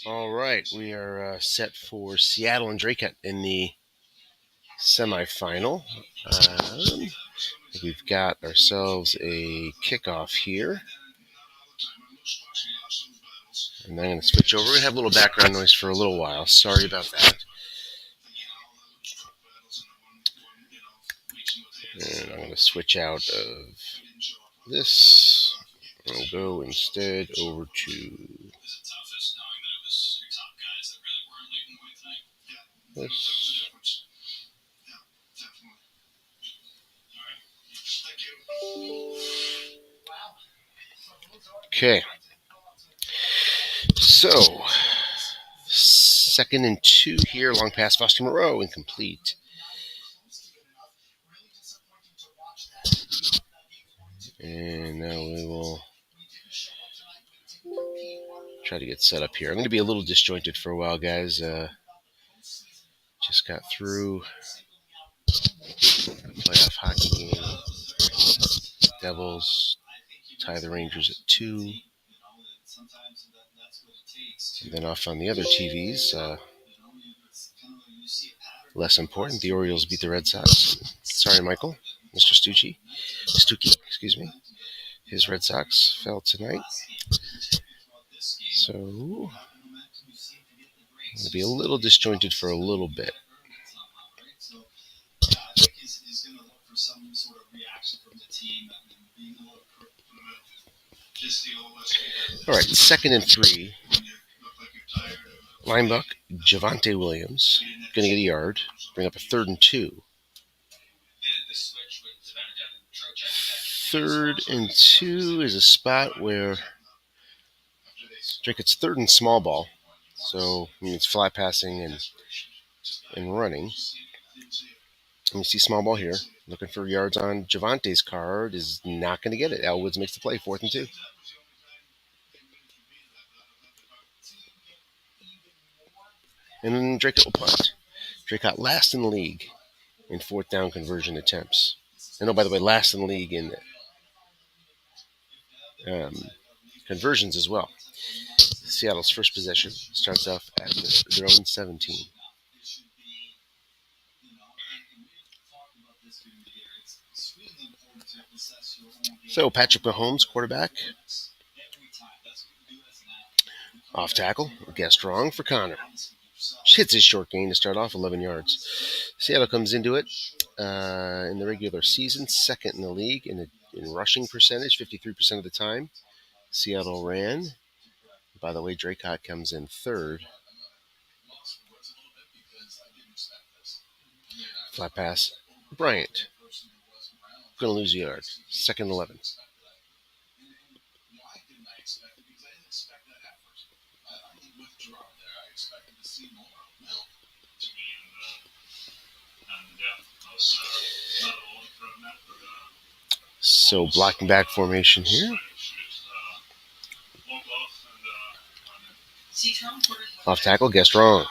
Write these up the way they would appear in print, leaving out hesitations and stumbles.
All right, we are set for Seattle and Dracut in the semifinal. We've got ourselves a kickoff here. And I'm going to switch over. We're going to have a little background noise for a little while. Sorry about that. And I'm going to switch out of this. I'll go instead over to this. Okay. So, 2nd and 2 here. Long pass, Foster Moreau, incomplete. And now we will try to get set up here. I'm going to be a little disjointed for a while, guys. Just got through a playoff hockey game. Devils tie the Rangers at 2. And then off on the other TVs, less important, the Orioles beat the Red Sox. Sorry, Michael. Mr. Stuckey, excuse me. His Red Sox fell tonight. So, I'm going to be a little disjointed for a little bit. All right, 2nd and 3. Linebuck, Javonte Williams, going to get a yard. Bring up a 3rd and 2. 3rd and 2 is a spot where Dracut's 3rd and small ball. So it's fly passing and running. And you see small ball here. Looking for yards on Javonte's card. Is not going to get it. Elwoods makes the play. 4th and 2. And then Dracut will punt. Dracut last in the league in 4th down conversion attempts. And by the way, last in the league in conversions as well. Seattle's first possession starts off at their own 17. So Patrick Mahomes, quarterback. Off tackle, guessed wrong for Connor. Hits his short gain to start off, 11 yards. Seattle comes into it in the regular season, 2nd in the league in rushing percentage, 53% of the time. Seattle ran. By the way, Dracut comes in 3rd. Flat pass, Bryant. Going to lose a yard. 2nd and 11. So blocking back formation here. Off tackle, guessed wrong.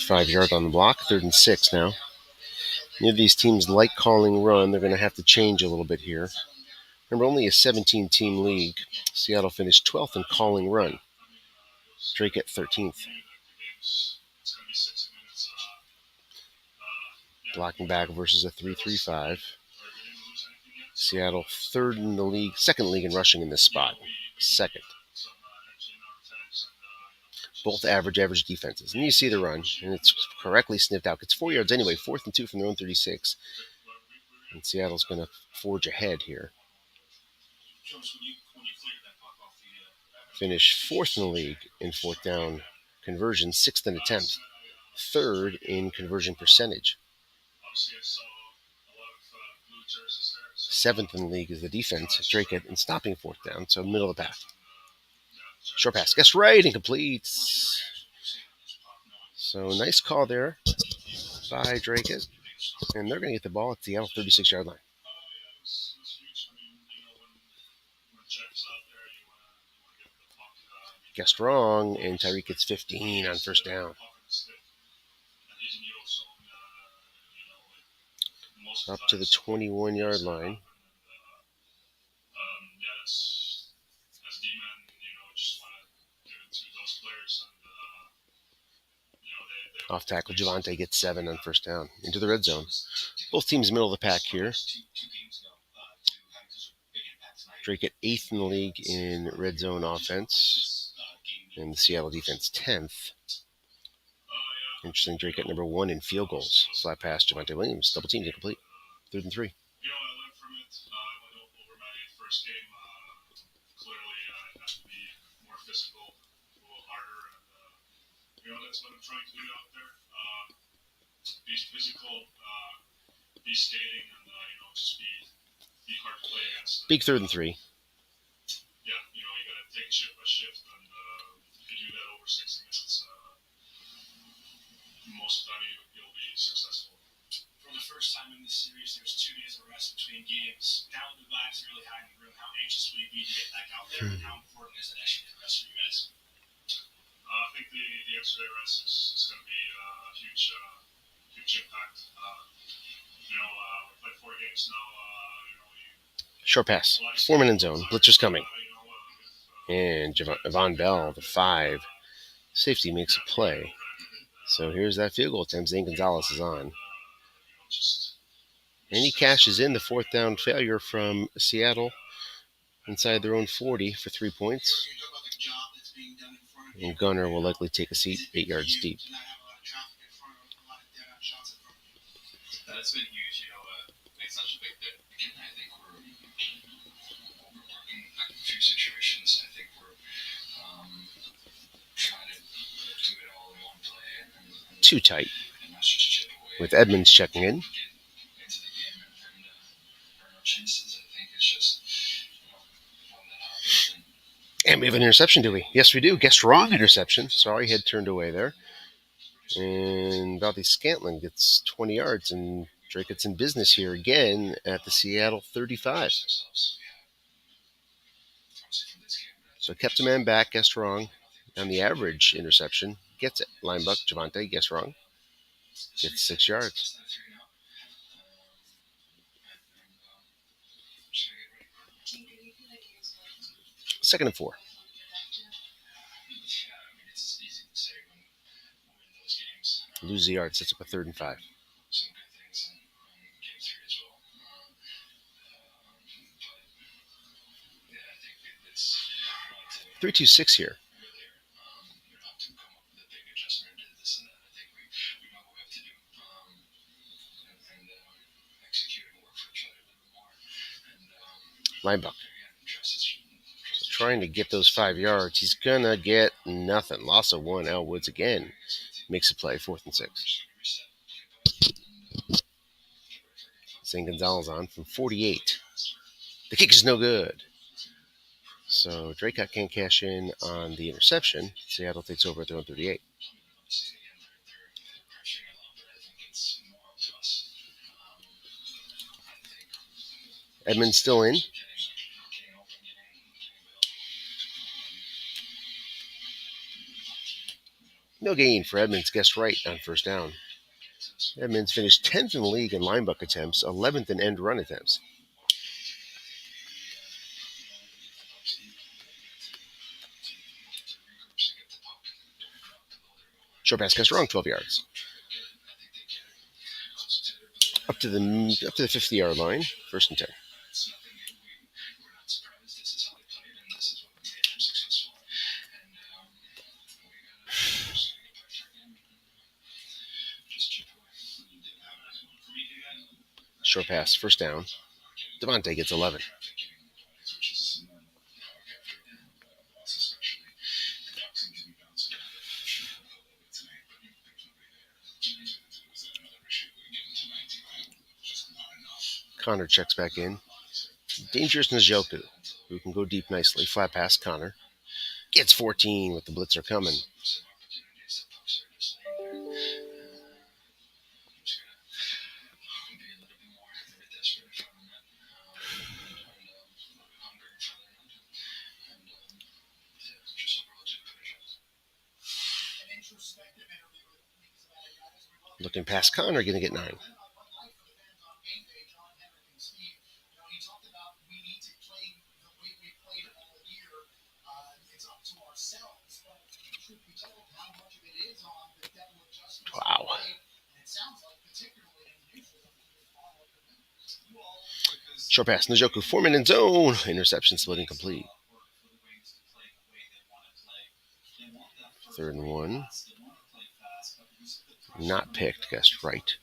5 yards on the block, 3rd and 6 now. Many of these teams like calling run. They're going to have to change a little bit here. Remember, only a 17-team league. Seattle finished 12th in calling run. Dracut 13th. Blocking back versus a 3-3-5. Seattle 3rd in the league, 2nd league in rushing in this spot. 2nd. Both average defenses. And you see the run, and it's correctly sniffed out. It's 4 yards anyway, 4th and 2 from their own 36. And Seattle's going to forge ahead here. Finish 4th in the league in 4th down conversion, 6th in attempt, 3rd in conversion percentage. 7th in the league is the defense, Dracut, in stopping 4th down, so middle of the path. Short pass, guess right, incomplete. So nice call there by Dracut, and they're going to get the ball at the Seattle 36-yard line. Guessed wrong, and Tyreek gets 15 on 1st down. Up to the 21-yard line. Off tackle, Javante gets 7 on first down into the red zone. Both teams middle of the pack here. Dracut 8th in the league in red zone offense, and the Seattle defense 10th. Interesting, Dracut number 1 in field goals. Slap pass, Javante Williams. Double teams incomplete. 3rd and 3. Big 3rd and 3. Short pass. Foreman in zone. Blitzer's coming. And Von Bell, the 5. Safety makes a play. So here's that field goal attempt. Zane Gonzalez is on. And he cashes in the 4th down failure from Seattle inside their own 40 for 3 points. And Gunner will likely take a seat 8 yards deep. That's been huge, makes such a big difference. I think we're overworking a few situations. I think we're trying to do it all in one play. Too tight. With Edmonds checking in. And we have an interception, do we? Yes, we do. Guessed wrong interception. Sorry, head turned away there. And Valdez Scantling gets 20 yards, and Dracut's in business here again at the Seattle 35. So kept a man back, guessed wrong. On the average interception, gets it. Linebuck, Javante, guessed wrong. Gets 6 yards. Second and 4. Lose the yard, sets up a 3rd and 5. 3-2-6 here. Linebuck. Trying to get those 5 yards. He's going to get nothing. Loss of 1. Al Woods again makes a play. 4th and 6. Zane Gonzalez on from 48. The kick is no good. So Dracut can't cash in on the interception. Seattle takes over at their own 38. Edmonds still in. No gain for Edmonds. Guessed right on first down. Edmonds finished 10th in the league in linebuck attempts, 11th in end run attempts. Short pass guessed wrong, 12 yards. Up to the 50-yard line, 1st and 10. Short pass, 1st down. Devontae gets 11. Connor checks back in. Dangerous Njoku, who can go deep nicely. Flat pass, Connor. Gets 14 with the blitzer coming. Looking past Connor, going to get 9. Wow. Short pass. Njoku. Foreman in zone. Interception split incomplete. 3rd and 1. Not picked. Guessed right.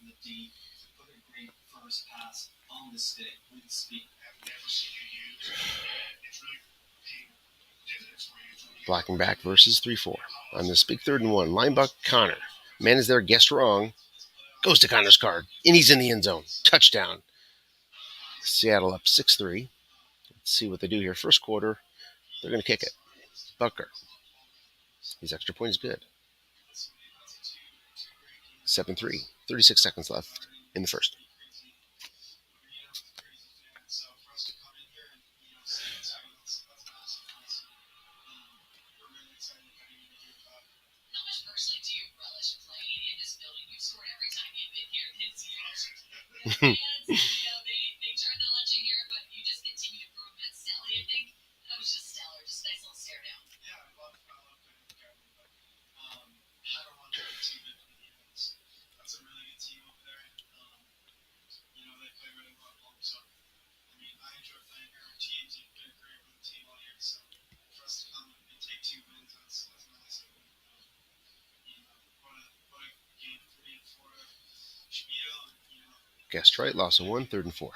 Blocking back versus 3-4. On this big 3rd and 1. Linebacker Connor. Man is there. Guessed wrong. Goes to Connor's card. And he's in the end zone. Touchdown. Seattle up 6-3. Let's see what they do here. First quarter. They're going to kick it. Bucker. His extra point is good. 7-3. 36 seconds left in the first. Guessed right. Loss of 1. 3rd and 4.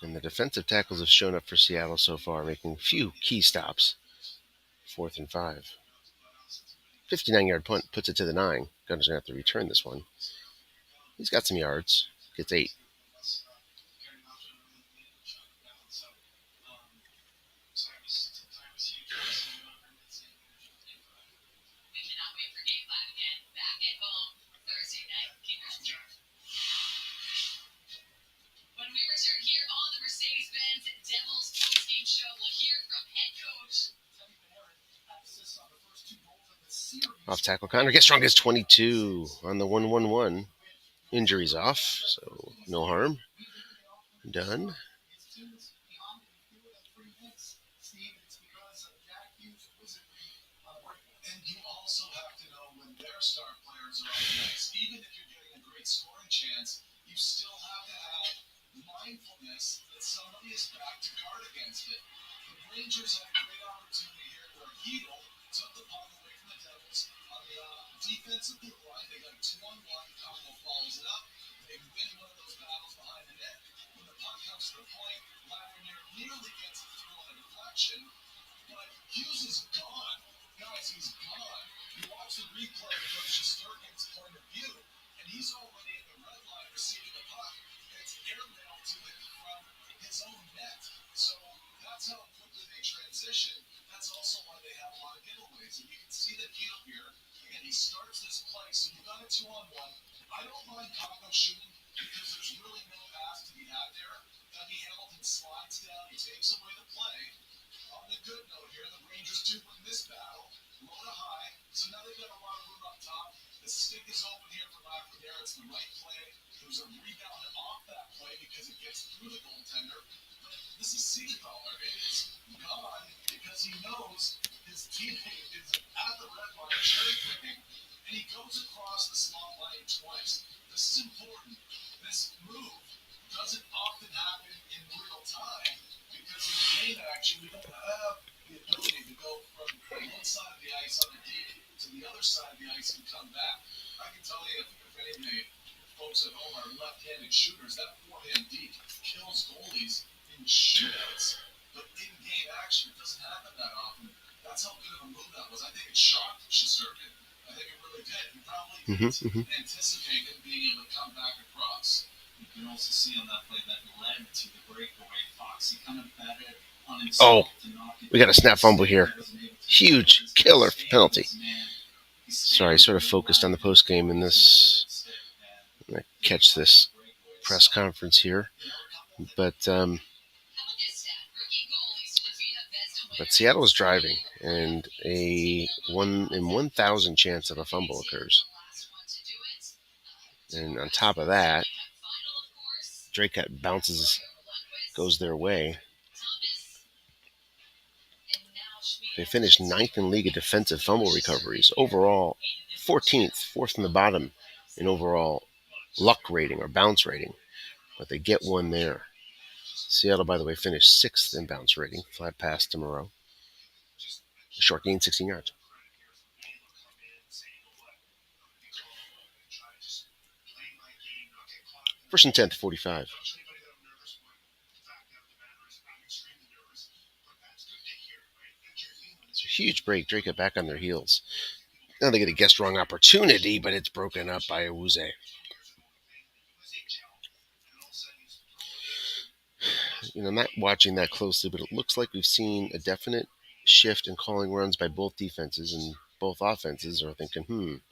And the defensive tackles have shown up for Seattle so far, making few key stops. 4th and 5. 59-yard punt puts it to the 9. Gunner's going to have to return this one. He's got some yards. Gets 8. Off tackle Connor. Gets strong. Gets 22 on the 1-1-1. Injuries off, so no harm. Done. Oh, we got a snap fumble here. Huge killer penalty. Sorry, sort of focused on the post game in this. I'm going to catch this press conference here, but Seattle is driving, and a 1 in 1,000 chance of a fumble occurs. And on top of that, Dracut bounces, goes their way. They finished 9th in league in defensive fumble recoveries. Overall, 14th, fourth from the bottom in overall luck rating or bounce rating. But they get one there. Seattle, by the way, finished 6th in bounce rating. Flat pass to Moreau. Short gain, 16 yards. First and 10th, 45. It's a huge break. Dracut back on their heels. Now they get a guess wrong opportunity, but it's broken up by Awuzie. I'm not watching that closely, but it looks like we've seen a definite shift in calling runs by both defenses, and both offenses are thinking,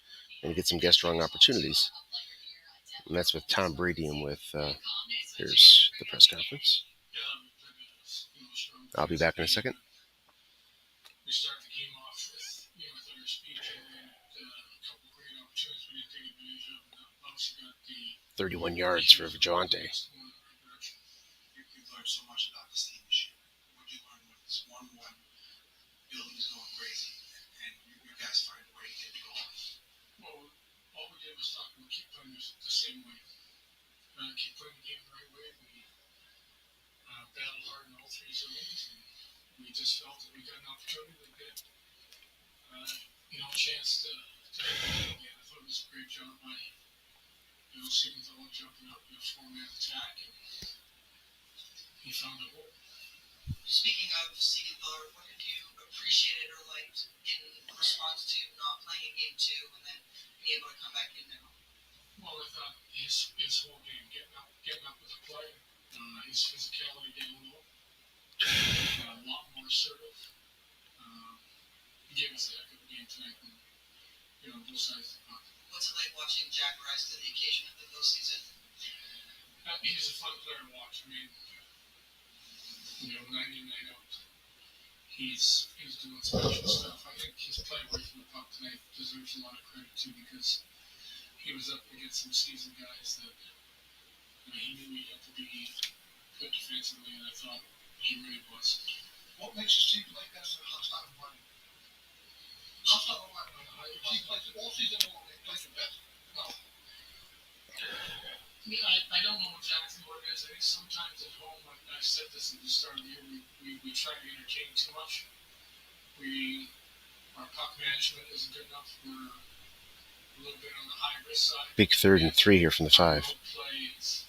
and get some guess wrong opportunities. And that's with Tom Brady and with, here's the press conference. I'll be back in a second. 31 yards for Vigilante. Keep playing the game the right way. We battled hard in all 3 zones, and we just felt that we got an opportunity to get, a chance to again. I thought it was a great job by, Siegenthaler jumping up, 4-man attack, and he found a hole. Speaking of Siegenthaler, what did you appreciate or liked in response to not playing in game 2 and then being able to come back in now? Well, I thought his whole game, getting up with the play, his physicality down low, a lot more assertive. He gave us a heck of a game tonight, and both sides of the puck. What's it like watching Jack rise to the occasion of the postseason? He's a fun player to watch. I mean, 99 out. He's doing special stuff. I think his play away from the puck tonight deserves a lot of credit too, because he was up against some seasoned guys that he knew he had to be good defensively, and I thought he really was. What makes you seem like that's a hostile environment? Hostile environment. He plays all season long. He plays your best. No. I don't know exactly what it is. I think sometimes at home, I said this at the start of the year, we try to entertain too much. Our puck management isn't good enough. We're a little bit on the high risk side. Big 3rd and 3 here from the 5. Play is,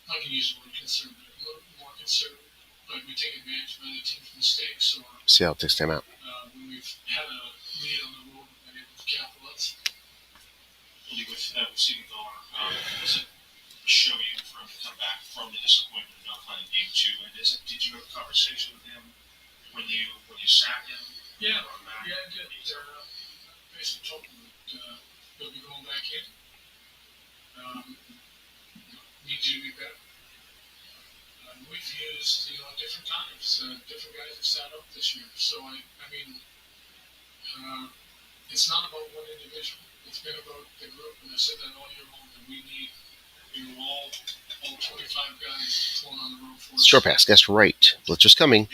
I can use the word conservative, a little more conservative, but we take advantage of other teams' mistakes. Or Seattle takes time out. When we've had a lead on the road, we've been able to capitalize. With Siegenthaler, was it show you for him to come back from the disappointment of not playing game 2? And did you have a conversation with him when you sat him? Yeah, I did. Basically told him that he'll be going back in. Need you to be better. We've used, different times. Different guys have sat up this year. So it's not about one individual. It's been about the group, and I said that all year long. That we need, all 25 guys pulling on the road for us. Short pass, guess right. Blitzer's coming.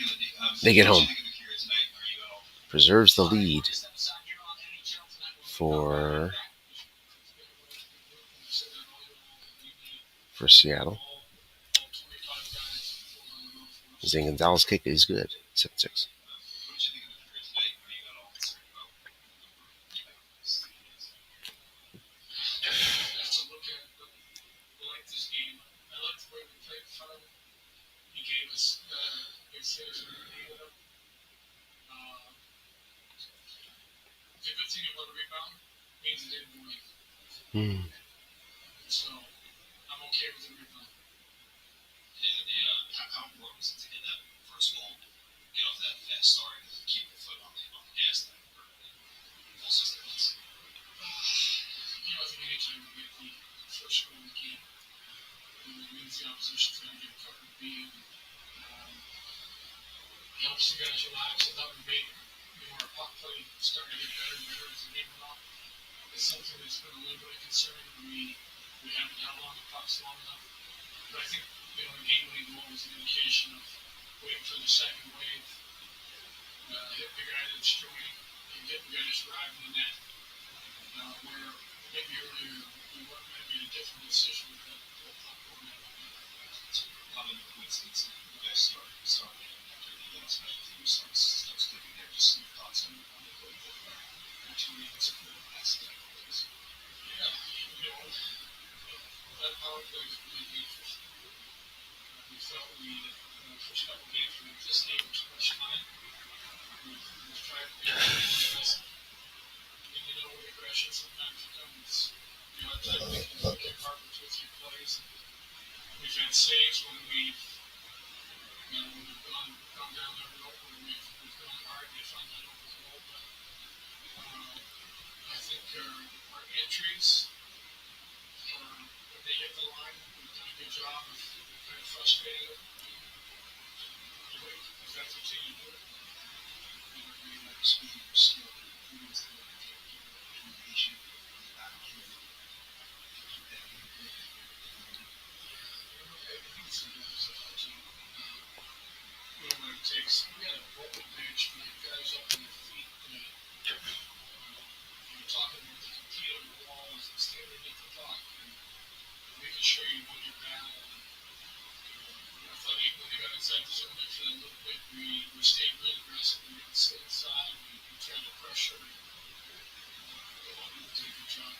They get home. Preserves the lead for Seattle. Zane Gonzalez kick is good. 7-6. The good thing about a rebound means it didn't go in. So I'm okay with the rebound. How important was it to get that first goal, get off that fast start, and keep your foot on the gas line for full 60 minutes? I think anytime we get the first goal in the game, the opposition trying to get a cover B. Helps the guys relax. I thought we made our puck play starting to get better and better as the game went on. It's something that's been a little bit of concern. We haven't held on to pucks long enough. But I think a game-winning goal was an indication of waiting for the second wave, hit the guy that's joining, and get the guys driving the net. Where maybe earlier we might have made a different decision with that puck going out. Not in the coincidence that you guys started after the special teams starts clicking there. Just your thoughts on the play that two minutes of the last days. Yeah, that power play is really dangerous. We felt first couple games we just gave them too much time. We've tried to be aggressive. And with aggression sometimes it comes, at times we can get hard with 2 or 3 plays. We've had saves when we've gone down that road where we've gone hard and we found that open goal. But I think our entries, when they hit the line, we've done a good job of kind of frustrating them. If that's what you do, speaking of skill, who is the combination back here? What it takes. We had a broken bench, we had guys up on their feet. Talking about the compete on the walls and stay underneath the puck and making sure you win your battle. I thought even when they got inside the zone after that little bit, we stayed really aggressive. We didn't stay inside. We tried to pressure. We did a good job.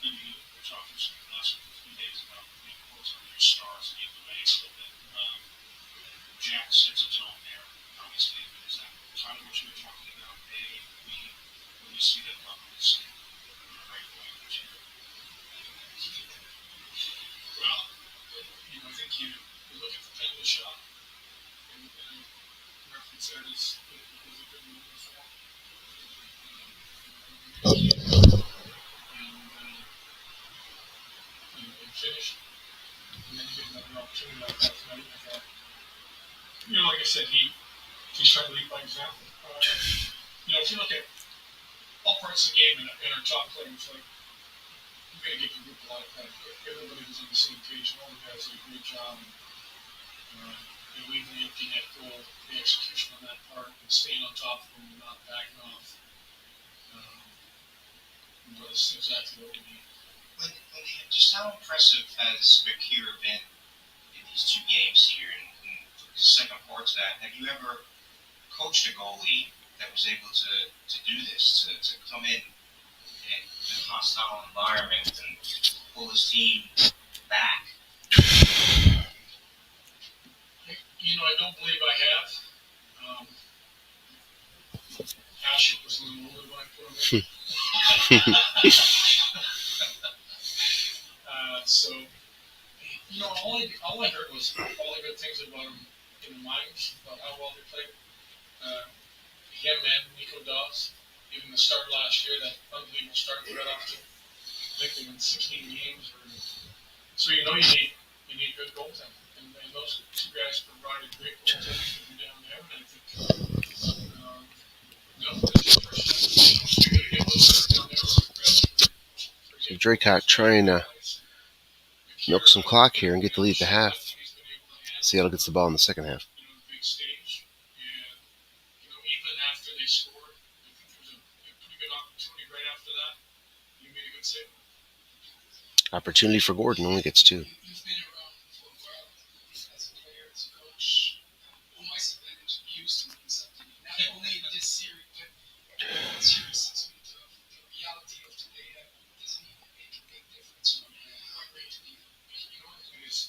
We're talking the last few days about quotes on your stars and the legs a little bit. Jack sets a tone there, obviously. Is that kind of what you were talking about? When you see that puck, it's the right way that you Well, I think you look at the penalty shot and reference that as it was a good move for him. And finish. And then you get another opportunity like that tonight. I thought, like I said, he's trying to lead by example. If you look at all parts of the game and our top players, like, I'm going to give the group a lot of credit. Everybody was on the same page, and all the guys did a great job. And even the empty net goal, the execution on that part, and staying on top of them and not backing off was exactly what we need. Just how impressive has Bakir been in these 2 games here? And the second part to that, have you ever coached a goalie that was able to do this, to come in a hostile environment and pull his team back? I don't believe I have. Ashik was a little older when I put him in. So, all I heard was all the good things about him in the minors, about how well they played. Him and Nico Dobbs, even the start last year, that unbelievable start they got off to. I think they won 16 games. So you need good goaltending. And those 2 guys provided great goaltending from down there. And I think, So Dracut trying to milk some clock here and get the lead at the half. Seattle gets the ball in the second half. Big stage. And, even after they scored, I think there was a pretty good opportunity right after that. You made a good save. Opportunity for Gordon, only gets 2. You've been around for a while as a player, as a coach. Who must have been used to something, not only in this series, but in series since the reality of today that doesn't even make a big difference from what way to be. Because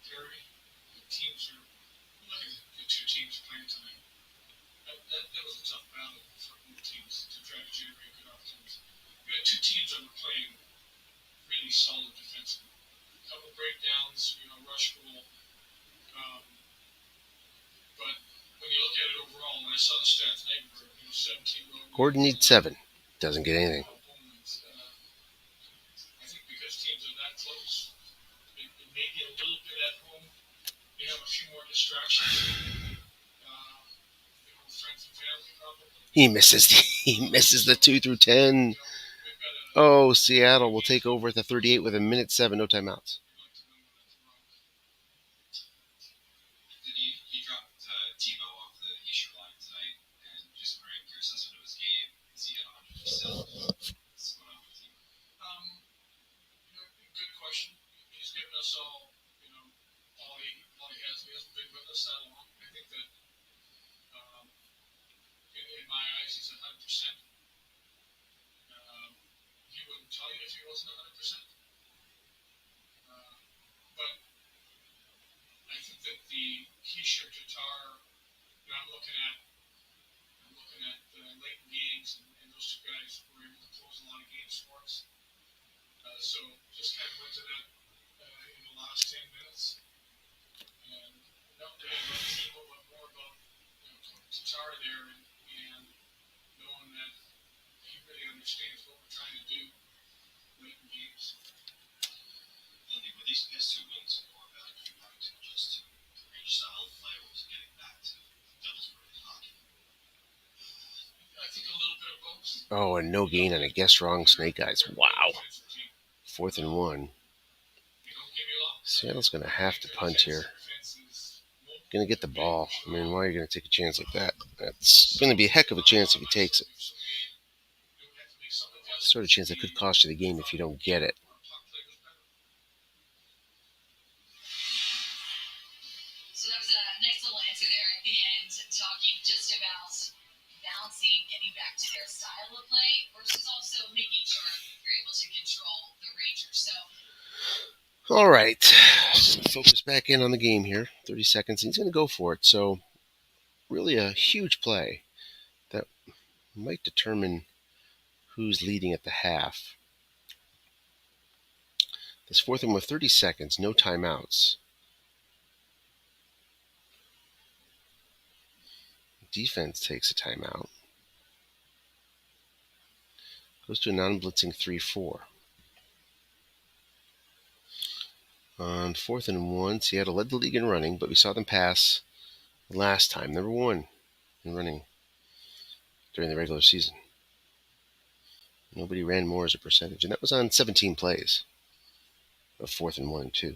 clarity, the teams are, look at the 2 teams playing tonight. That was a tough battle for both teams to try to generate good opportunities. We had 2 teams that were playing really solid defensively. A couple breakdowns, rush goal. But when you look at it overall, when I saw the stats tonight, we were 17 goals. Gordon needs 7. Doesn't get anything. I think because teams are that close, it may be a little bit distractions. Friends and family probably. He misses the 2 through 10. Oh, Seattle will take over at the 38 with a minute 7, no timeouts. He dropped Tebow off the issue line tonight, and just bring your assessment of his game. Is he at 100%? What's going on with Tebow? Good question. He's given us all, all he has. He hasn't been with us that long. I think that, in my eyes, he's 100%. He wouldn't tell you if he wasn't 100%. But I think that the Keisha Tatar, I'm looking at late games, and those two guys were able to close a lot of games for us. So just kind of went to that in the last 10 minutes. And not really about Tebow, but more about Tatar there and knowing that he really understands what we're trying to do late in games. Andy, were these past 2 wins more about you having to adjust to range style of play, or was it getting back to Devilsburg hockey? I think a little bit of both. Oh, and no gain on a guess wrong snake eyes. Wow. 4th and 1. Seattle's going to have to punt here. Going to get the ball. I mean, why are you going to take a chance like that? That's going to be a heck of a chance if he takes it. Sort of chance that could cost you the game if you don't get it. So that was a nice little answer there at the end, talking just about balancing getting back to their style of play versus also making sure you're able to control the Rangers. So, all right, focus back in on the game here. 30 seconds, and he's going to go for it. So, really a huge play that might determine who's leading at the half. This 4th and with 30 seconds, no timeouts. Defense takes a timeout. Goes to a non-blitzing 3-4. On 4th and 1, Seattle led the league in running, but we saw them pass last time. Number 1 in running during the regular season. Nobody ran more as a percentage, and that was on 17 plays of 4th and 1 and 2.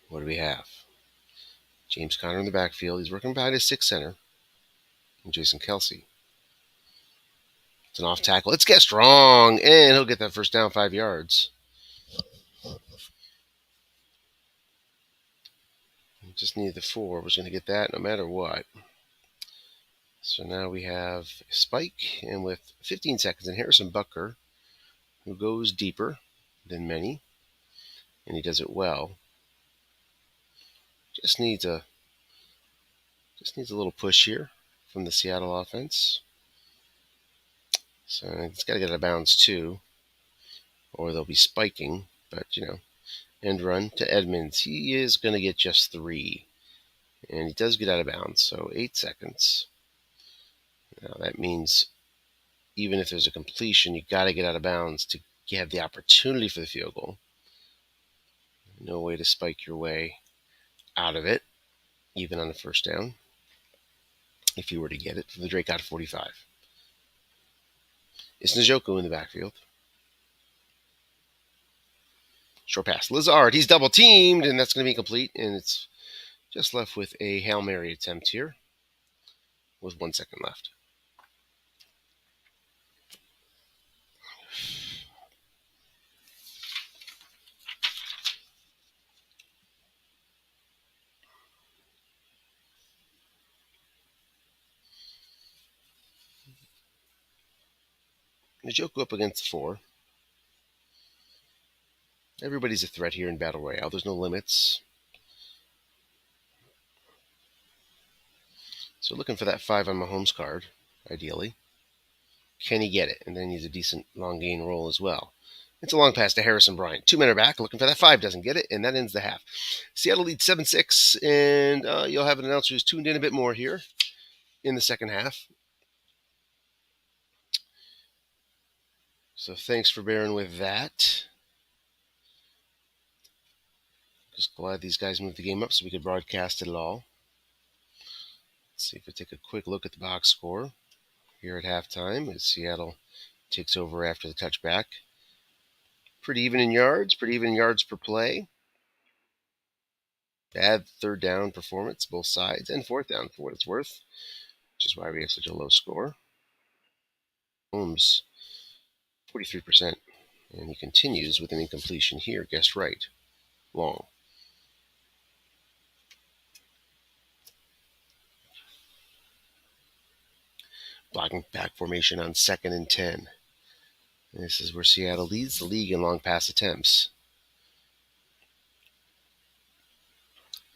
What do we have? James Conner in the backfield. He's working behind his 6th center. And Jason Kelsey. It's an off tackle. It's guessed wrong, and he'll get that first down 5 yards. We just needed the 4. We're going to get that no matter what. So now we have a spike, and with 15 seconds, and Harrison Butker, who goes deeper than many, and he does it well. Just needs a little push here from the Seattle offense. So it's got to get out of bounds too, or they'll be spiking. But end run to Edmonds. He is going to get just 3, and he does get out of bounds. So 8 seconds. Now that means even if there's a completion, you got to get out of bounds to have the opportunity for the field goal. No way to spike your way out of it, even on the first down, if you were to get it from the Dracut 45. It's Njoku in the backfield. Short pass. Lazard, he's double teamed, and that's going to be incomplete, and it's just left with a Hail Mary attempt here with 1 second left. Njoku up against 4. Everybody's a threat here in Battle Royale. There's no limits. So looking for that 5 on Mahomes' card, ideally. Can he get it? And then he needs a decent long gain roll as well. It's a long pass to Harrison Bryant. 2 men are back, looking for that 5, doesn't get it, and that ends the half. Seattle leads 7-6, and you'll have an announcer who's tuned in a bit more here in the second half. So thanks for bearing with that. Just glad these guys moved the game up so we could broadcast it all. Let's see if we take a quick look at the box score here at halftime as Seattle takes over after the touchback. Pretty even in yards per play. Bad third down performance, both sides, and fourth down for what it's worth, which is why we have such a low score. Holmes, 43%. And he continues with an incompletion here. Guessed right. Long. Blocking back formation on 2nd and 10. This is where Seattle leads the league in long pass attempts.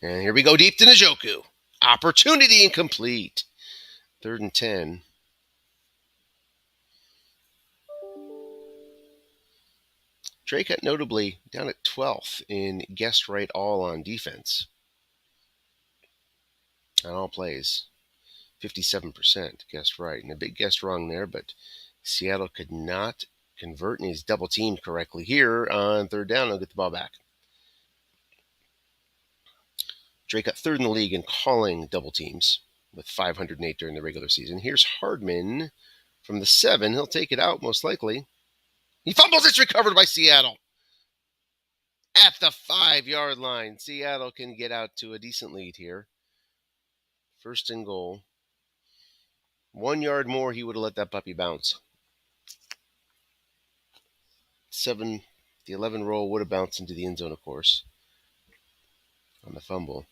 And here we go deep to Njoku. Opportunity incomplete. 3rd and 10. Dracut notably down at 12th in guessed right all on defense. On all plays. 57% guessed right. And a big guess wrong there, but Seattle could not convert, and he's double teamed correctly here on 3rd down. He'll get the ball back. Dracut 3rd in the league in calling double teams with 508 during the regular season. Here's Hardman from the 7. He'll take it out most likely. He fumbles. It's recovered by Seattle. At the 5-yard line, Seattle can get out to a decent lead here. 1st and goal. 1 yard more, he would have let that puppy bounce. The 11 roll would have bounced into the end zone, of course, on the fumble,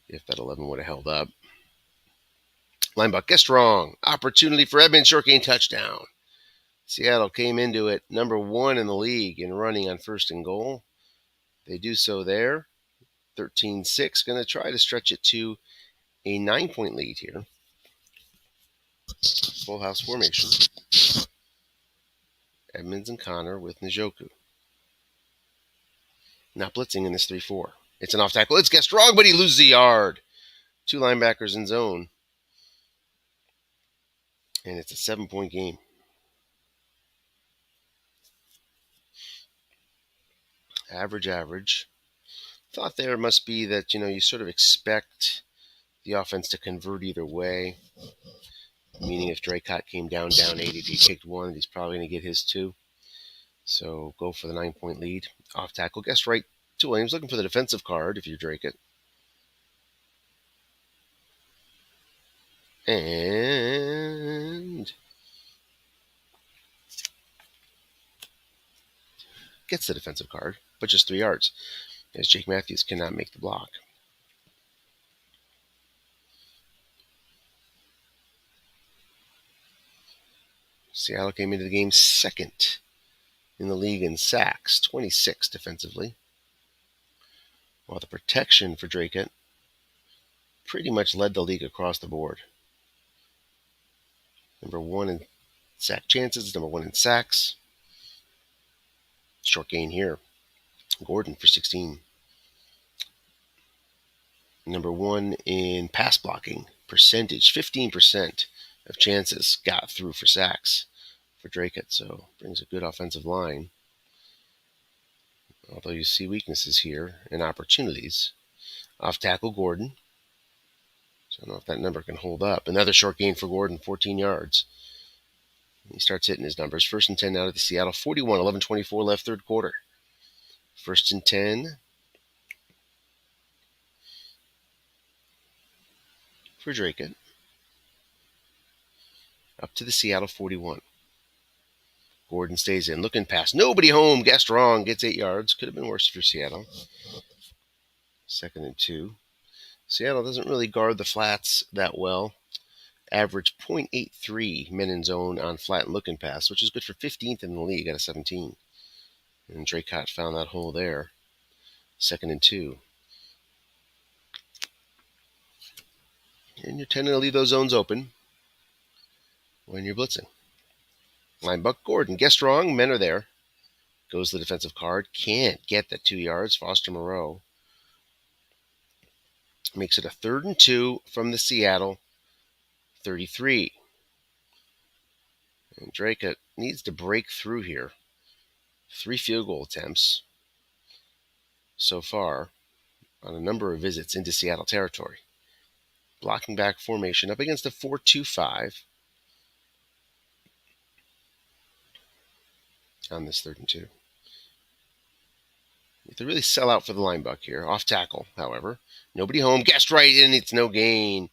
if that 11 would have held up. Linebucker guessed wrong. Opportunity for Edmonds, short gain touchdown. Seattle came into it number 1 in the league in running on 1st and goal. They do so there. 13-6, going to try to stretch it to a 9-point lead here. Full house formation. Edmonds and Connor with Njoku. Not blitzing in this 3-4. It's an off tackle. It's guessed wrong, but he loses a yard. 2 linebackers in zone. And it's a 7-point game. Average. Thought there must be that, you sort of expect the offense to convert either way. Meaning if Dracut came down 8, if he kicked 1, he's probably going to get his 2. So go for the 9-point lead. Off tackle. Guessed right to Williams. Looking for the defensive card if you're Dracut. And gets the defensive card, but just 3 yards, as Jake Matthews cannot make the block. Seattle came into the game 2nd in the league in sacks, 26 defensively. While the protection for Dracut pretty much led the league across the board. Number 1 in sack chances, number 1 in sacks. Short gain here. Gordon for 16. Number 1 in pass blocking percentage, 15% of chances got through for sacks for Dracut, so brings a good offensive line. Although you see weaknesses here and opportunities. Off tackle Gordon. So I don't know if that number can hold up. Another short gain for Gordon, 14 yards. He starts hitting his numbers. 1st and 10 out of the Seattle 41, 11:24 left, 3rd quarter. 1st and 10 for Dracut. Up to the Seattle 41. Gordon stays in, looking past. Nobody home. Guessed wrong. Gets 8 yards. Could have been worse for Seattle. 2nd and 2. Seattle doesn't really guard the flats that well. Average .83 men in zone on flat and looking pass, which is good for 15th in the league out of 17. And Dracut found that hole there. 2nd and 2. And you're tending to leave those zones open when you're blitzing. Linebucker Gordon. Guessed wrong. Men are there. Goes the defensive card. Can't get the 2 yards. Foster Moreau makes it a 3rd and 2 from the Seattle 33. And Dracut needs to break through here. 3 field goal attempts so far on a number of visits into Seattle territory. Blocking back formation up against a 4-2-5 on this 3rd and 2. You have to really sell out for the linebucker here. Off tackle, however. Nobody home. Guessed right, and it's no gain.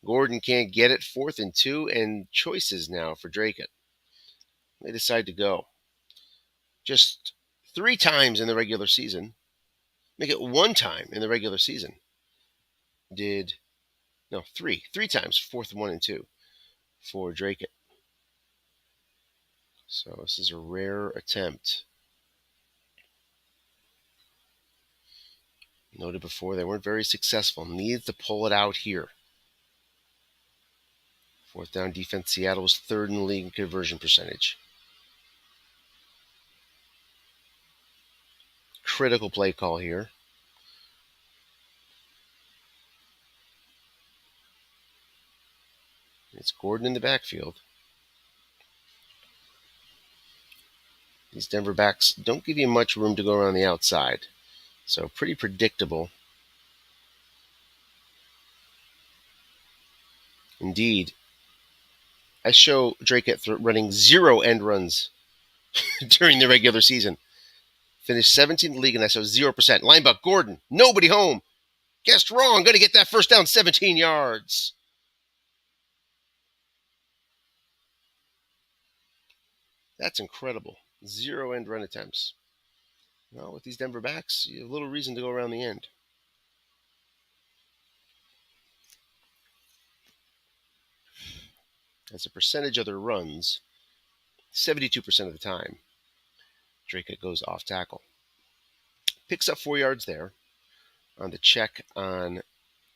Gordon can't get it. 4th and 2, and choices now for Dracut. They decide to go. Just 3 times in the regular season. Make it 1 time in the regular season. Three times, 4th, 1 and 2 for Dracut. So this is a rare attempt. Noted before, they weren't very successful. Needs to pull it out here. 4th down defense, Seattle was 3rd in the league in conversion percentage. Critical play call here. It's Gordon in the backfield. These Denver backs don't give you much room to go around the outside. So pretty predictable. Indeed. I show Dracut running 0 end runs during the regular season. Finished 17th in the league, and I show 0%. Linebacker Gordon, nobody home. Guessed wrong. Going to get that first down, 17 yards. That's incredible. 0 end run attempts. Well, with these Denver backs, you have little reason to go around the end. As a percentage of their runs, 72% of the time, Dracut goes off tackle. Picks up 4 yards there on the check on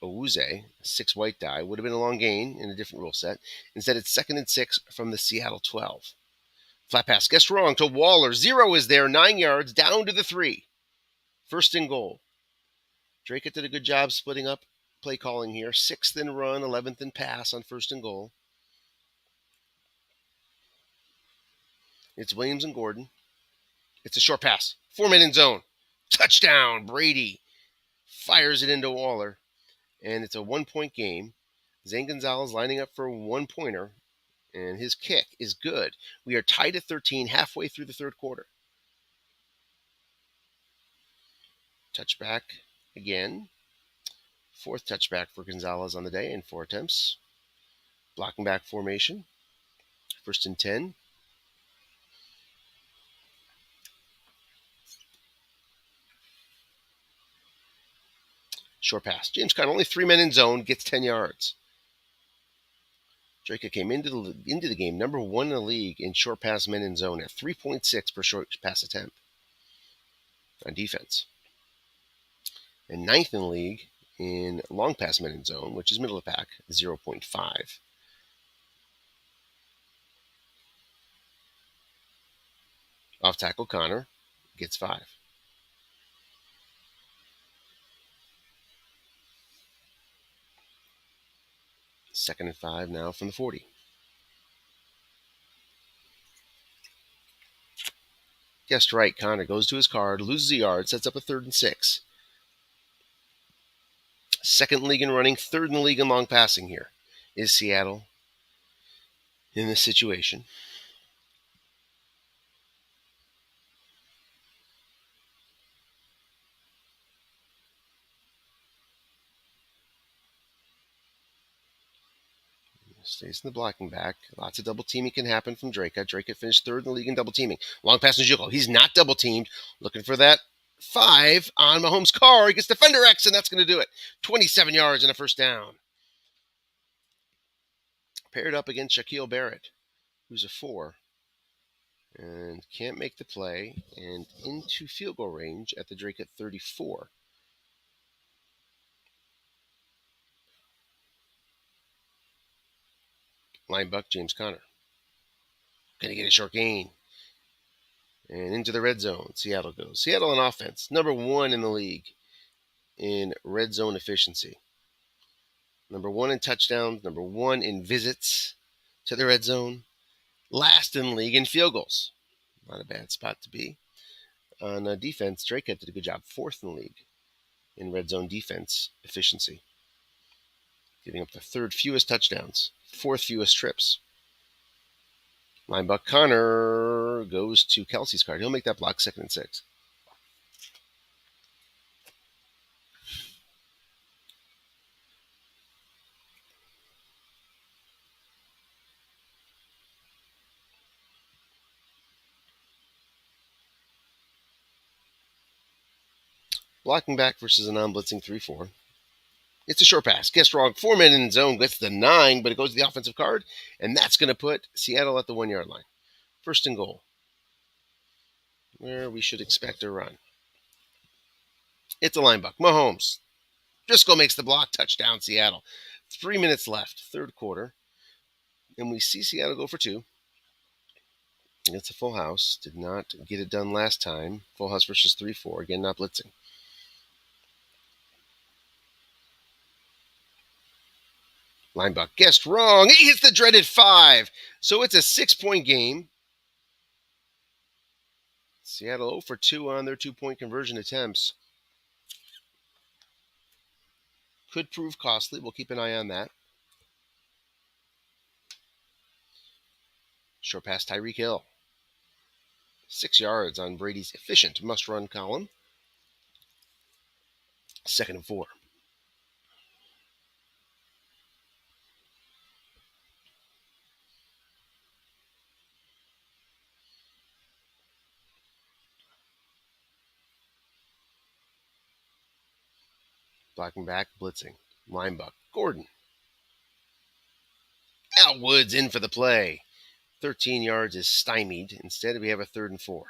Owuze, 6 white die. Would have been a long gain in a different rule set. Instead, it's 2nd and 6 from the Seattle 12. Flat pass, guessed wrong to Waller. 0 is there, 9 yards, down to the 3. 1st and goal. Dracut did a good job splitting up play calling here. 6th and run, 11th and pass on 1st and goal. It's Williams and Gordon. It's a short pass. 4-man in zone. Touchdown, Brady. Fires it into Waller. And it's a 1-point game. Zane Gonzalez lining up for a 1-pointer. And his kick is good. We are tied at 13 halfway through the 3rd quarter. Touchback again. 4th touchback for Gonzalez on the day in 4 attempts. Blocking back formation. 1st and 10. Short pass. James Conner, only 3 men in zone, gets 10 yards. Dracut came into the game number 1 in the league in short pass men in zone at 3.6 per short pass attempt on defense. And 9th in the league in long pass men in zone, which is middle of the pack, 0.5. Off tackle Conner gets 5. Second and 5 now from the 40. Guessed right. Conner goes to his card, loses a yard, sets up a 3rd and 6. 2nd in the league in running, 3rd in the league in long passing here is Seattle in this situation. Stays in the blocking back. Lots of double teaming can happen from Dracut. Dracut finished 3rd in the league in double teaming. Long pass to Njoku. He's not double teamed. Looking for that 5 on Mahomes' car. He gets defender X, and that's going to do it. 27 yards and a 1st down. Paired up against Shaquille Barrett, who's a 4. And can't make the play. And into field goal range at the Dracut 34. Linebucker James Conner. Going to get a short gain. And into the red zone, Seattle goes. Seattle on offense, number 1 in the league in red zone efficiency. Number 1 in touchdowns, number 1 in visits to the red zone, Last in the league in field goals. Not a bad spot to be. On defense, Dracut did a good job. 4th in the league in red zone defense efficiency, giving up the 3rd fewest touchdowns, 4th fewest trips. Linebacker Connor goes to Kelsey's card. He'll make that block 2nd and 6. Blocking back versus a non-blitzing 3-4. It's a short pass. Guess wrong. 4 men in zone. Gets the 9, but it goes to the offensive card, and that's going to put Seattle at the 1-yard line. 1st and goal, where we should expect a run. It's a linebacker. Mahomes. Driscoll makes the block. Touchdown, Seattle. 3 minutes left. 3rd quarter. And we see Seattle go for 2. It's a full house. Did not get it done last time. Full house versus 3-4. Again, not blitzing. Linebacker guessed wrong. He hits the dreaded 5. So it's a 6-point game. Seattle 0 for 2 on their 2-point conversion attempts. Could prove costly. We'll keep an eye on that. Short pass, Tyreek Hill. 6 yards on Brady's efficient must-run column. 2nd and 4. Blocking back, blitzing. Linebacker, Gordon. Al Woods in for the play. 13 yards is stymied. Instead, we have a 3rd and 4.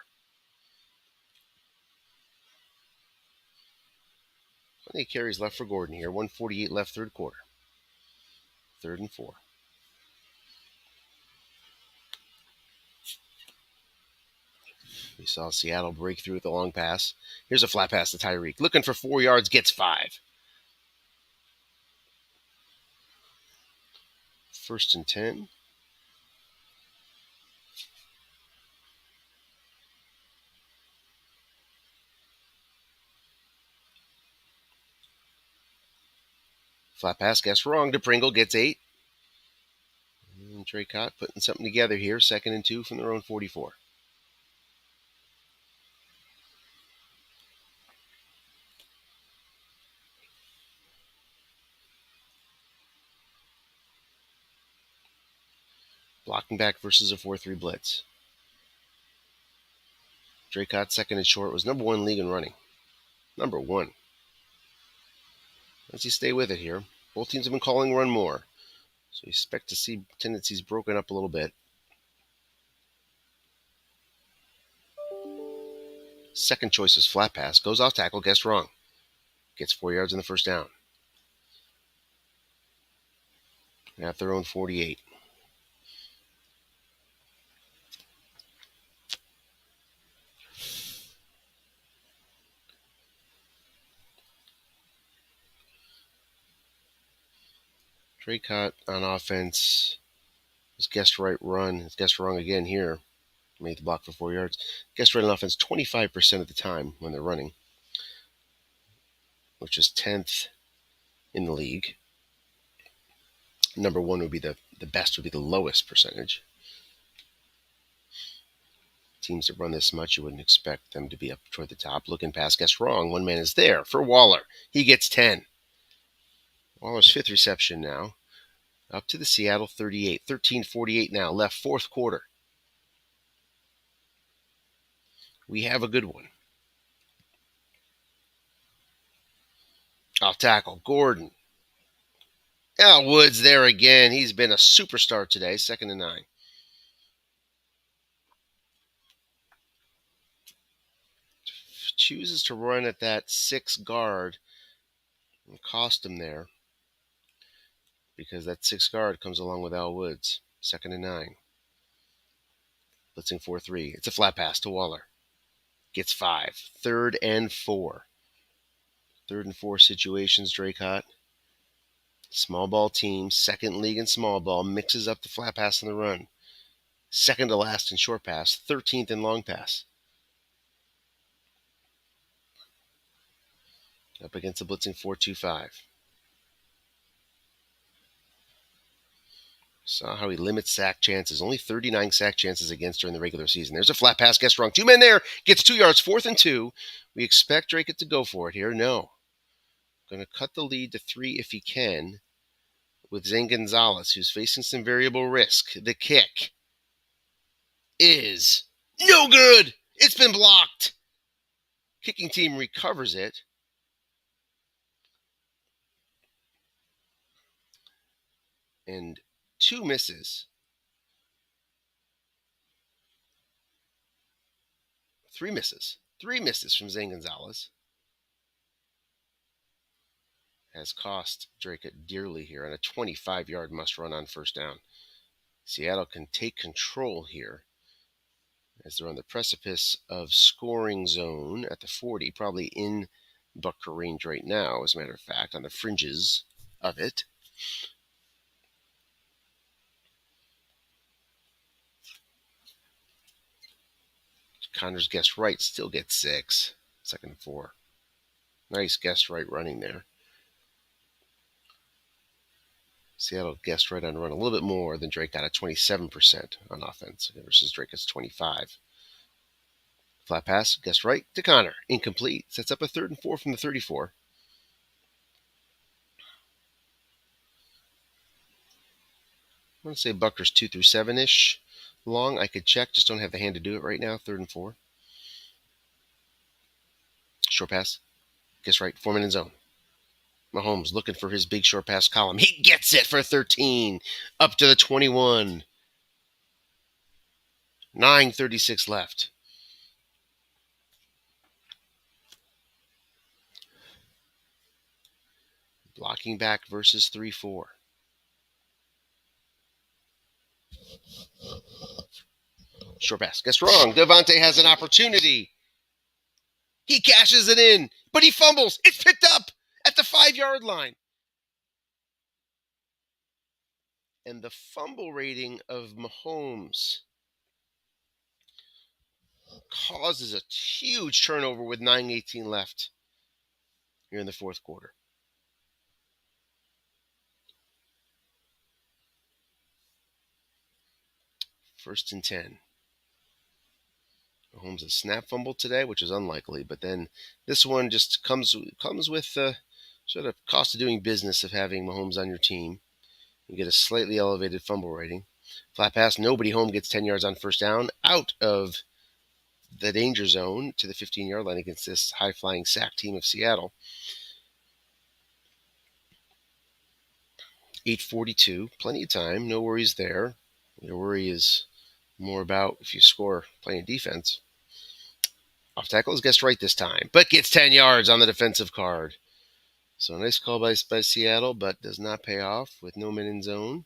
Plenty of carries left for Gordon here. 1:48 left, 3rd quarter. 3rd and 4. We saw Seattle break through with a long pass. Here's a flat pass to Tyreek. Looking for 4 yards, gets 5. 1st and 10. Flat pass, guess wrong. DePringle gets 8. And Dracut putting something together here. 2nd and 2 from their own 44. Blocking back versus a 4-3 blitz. Dracut, 2nd and short, was number 1 league in running. Number 1. Let's stay with it here. Both teams have been calling run more. So you expect to see tendencies broken up a little bit. 2nd choice is flat pass. Goes off tackle, guessed wrong. Gets 4 yards in the 1st down. At their own 48. Dracut on offense. His guessed right run. His guessed wrong again here. Made the block for 4 yards. Guessed right on offense 25% of the time when they're running, which is 10th in the league. Number 1 would be the best, would be the lowest percentage. Teams that run this much, you wouldn't expect them to be up toward the top. Looking pass, guessed wrong. One man is there for Waller. He gets 10. Waller's 5th reception now. Up to the Seattle 38. 13:48 now. Left 4th quarter. We have a good one. Off tackle, Gordon. Al Woods there again. He's been a superstar today. 2nd and 9. Chooses to run at that 6 guard and cost him there, because that 6 guard comes along with Al Woods. 2nd and 9. Blitzing 4-3. It's a flat pass to Waller. Gets 5. 3rd and 4. 3rd and 4 situations, Dracut. Small ball team, 2nd league in small ball, mixes up the flat pass and the run. second to last in short pass, 13th in long pass. Up against a blitzing 4-2-5. Saw how he limits sack chances. Only 39 sack chances against during the regular season. There's a flat pass. Guess wrong. 2 men there. Gets 2 yards. 4th and 2. We expect Dracut to go for it here. No. Going to cut the lead to 3 if he can with Zane Gonzalez, who's facing some variable risk. The kick is no good. It's been blocked. Kicking team recovers it. And 2 misses. 3 misses. 3 misses from Zane Gonzalez. Has cost Dracut dearly here on a 25-yard must run on first down. Seattle can take control here as they're on the precipice of scoring zone at the 40, probably in Bucker range right now, as a matter of fact, on the fringes of it. Connor's guessed right, still gets 6. 2nd and 4. Nice guessed right running there. Seattle guessed right on run a little bit more than Drake got at 27% on offense versus Dracut's 25. Flat pass, guessed right to Connor. Incomplete. Sets up a 3rd and 4 from the 34. I want to say Bucker's 2 through 7-ish long. I could check, just don't have the hand to do it right now. 3rd and 4. Short pass. Guess right. 4-man in zone. Mahomes looking for his big short pass column. He gets it for 13. Up to the 21. 9:36 left. Blocking back versus 3-4. Short pass. Guess wrong. Devontae has an opportunity. He cashes it in, but he fumbles. It's picked up at the 5-yard line. And the fumble rating of Mahomes causes a huge turnover with 9:18 left here in the 4th quarter. First and 10. Mahomes has snap fumbled today, which is unlikely, but then this one just comes with the sort of cost of doing business of having Mahomes on your team. You get a slightly elevated fumble rating. Flat pass, nobody home, gets 10 yards on first down, out of the danger zone to the 15-yard line against this high-flying sack team of Seattle. 8:42, plenty of time, no worries there. Your worry is more about if you score playing defense. Off tackle is guessed right this time, but gets 10 yards on the defensive card. So nice call by Seattle, but does not pay off with no men in zone.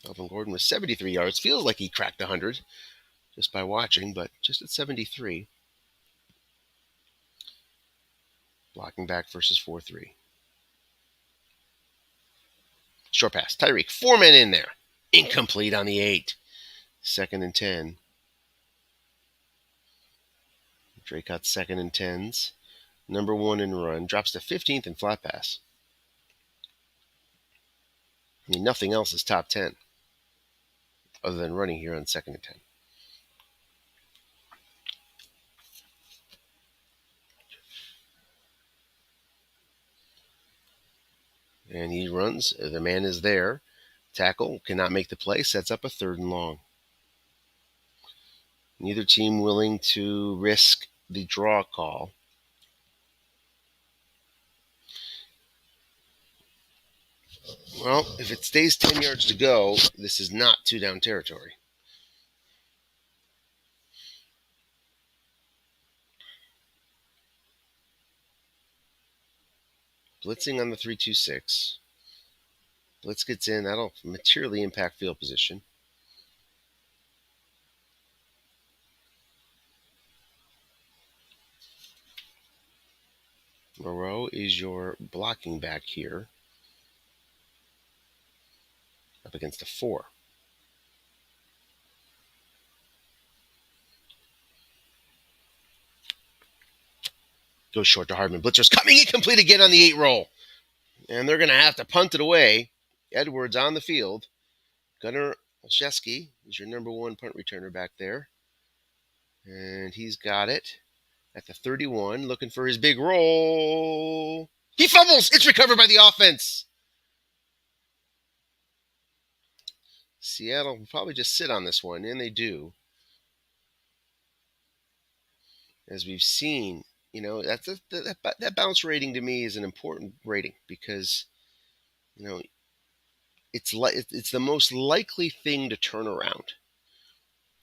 Melvin Gordon with 73 yards. Feels like he cracked 100 just by watching, but just at 73. Blocking back versus 4-3. Short pass. Tyreek, 4 men in there. Incomplete on the 8. 2nd and 10. Dracut 2nd and 10s. Number 1 in run. Drops to 15th in flat pass. I mean, nothing else is top 10 other than running here on 2nd and 10. And he runs. The man is there. Tackle cannot make the play. Sets up a 3rd and long. Neither team willing to risk the draw call. Well, if it stays 10 yards to go, this is not 2-down territory. Blitzing on the 3-2-6. Blitz gets in. That'll materially impact field position. Moreau is your blocking back here, up against a 4. Goes short to Hardman. Blitzer's coming incomplete again on the 8 roll. And they're going to have to punt it away. Edwards on the field. Gunnar Olszewski is your number 1 punt returner back there. And he's got it at the 31, looking for his big roll. He fumbles. It's recovered by the offense. Seattle will probably just sit on this one, and they do. As we've seen, that bounce rating to me is an important rating because, it's the most likely thing to turn around.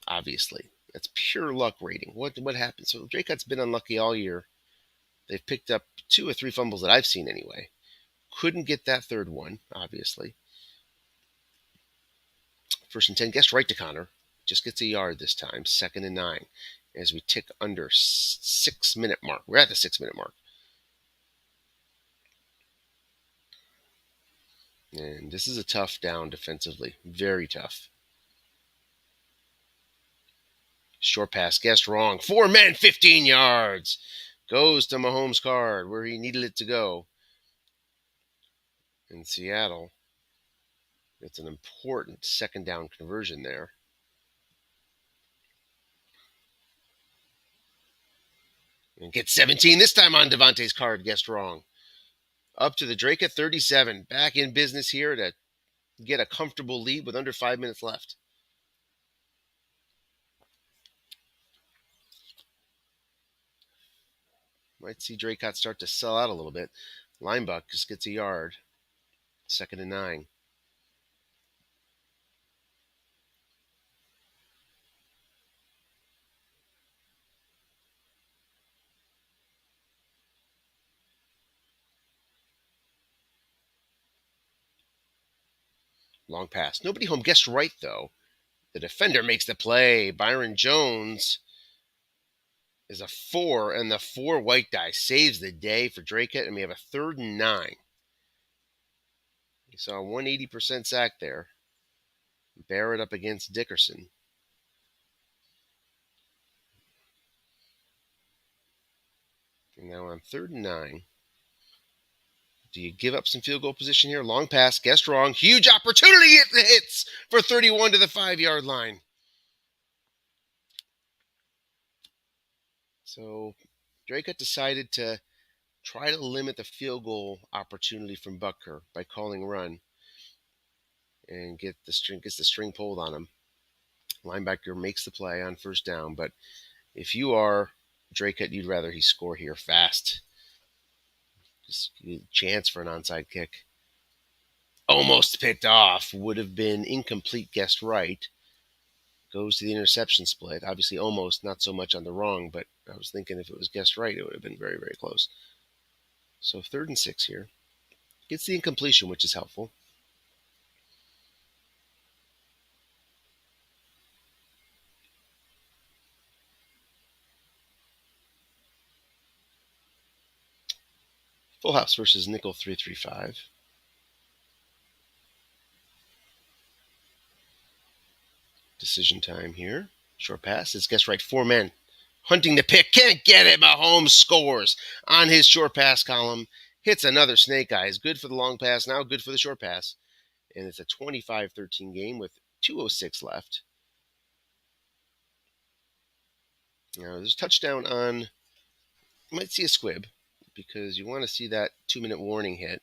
Obviously, that's pure luck rating. What happened? So Dracut's been unlucky all year. They've picked up 2 or 3 fumbles that I've seen anyway. Couldn't get that third one, obviously. 1st and 10, guess right to Connor. Just gets a yard this time. 2nd and 9. As we tick under 6-minute mark. We're at the 6-minute mark. And this is a tough down defensively. Very tough. Short pass, guessed wrong. 4 men, 15 yards. Goes to Mahomes' card where he needed it to go. In Seattle, it's an important 2nd down conversion there. And gets 17 this time on Devontae's card, guessed wrong. Up to the Dracut 37. Back in business here to get a comfortable lead with under 5 minutes left. Might see Dracut start to sell out a little bit. Linebuck just gets a yard. 2nd and 9. Long pass. Nobody home. Guessed right, though. The defender makes the play. Byron Jones is a 4, and the 4 white die saves the day for Dracut, and we have a 3rd and 9. You saw a 180% sack there. Barrett up against Dickerson. And now on 3rd and 9. Do you give up some field goal position here? Long pass, guessed wrong. Huge opportunity. It hits for 31 to the 5-yard line. So Dracut decided to try to limit the field goal opportunity from Butker by calling run and gets the string pulled on him. Linebacker makes the play on 1st down, but if you are Dracut, you'd rather he score here fast. Just chance for an onside kick. Almost picked off. Would have been incomplete, guessed right. Goes to the interception split. Obviously, almost, not so much on the wrong, but I was thinking if it was guessed right, it would have been very, very close. So 3rd and 6 here. Gets the incompletion, which is helpful. Full house versus nickel 335. Decision time here. Short pass. It's guessed right. 4 men. Hunting the pick. Can't get it. Mahomes scores on his short pass column. Hits another snake eyes. Good for the long pass. Now good for the short pass. And it's a 25-13 game with 2:06 left. Now there's a touchdown on. You might see a squib because you want to see that 2-minute warning hit.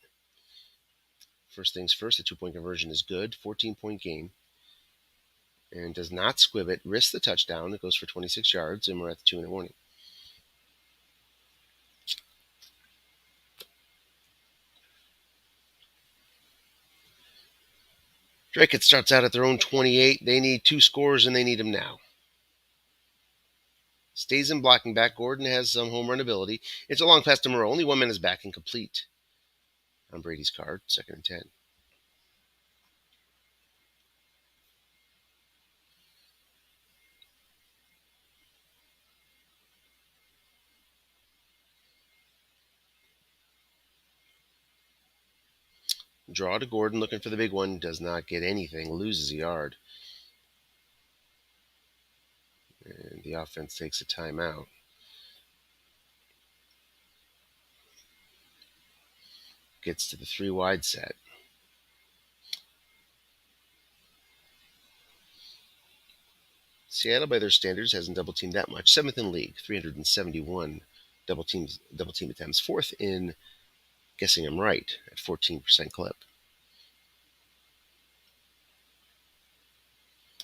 First things first, the 2-point conversion is good. 14-point game. And does not squib it. Risks the touchdown. It goes for 26 yards, and we're at the 2-minute warning. Dracut starts out at their own 28. They need 2 scores, and they need them now. Stays in blocking back. Gordon has some home run ability. It's a long pass to Moreau. Only 1 man is back and complete on Brady's card. 2nd and 10. Draw to Gordon, looking for the big one. Does not get anything. Loses a yard. And the offense takes a timeout. Gets to the 3 wide set. Seattle, by their standards, hasn't double teamed that much. 7th in league, 371 double team attempts. 4th in guessing I'm right at 14% clip.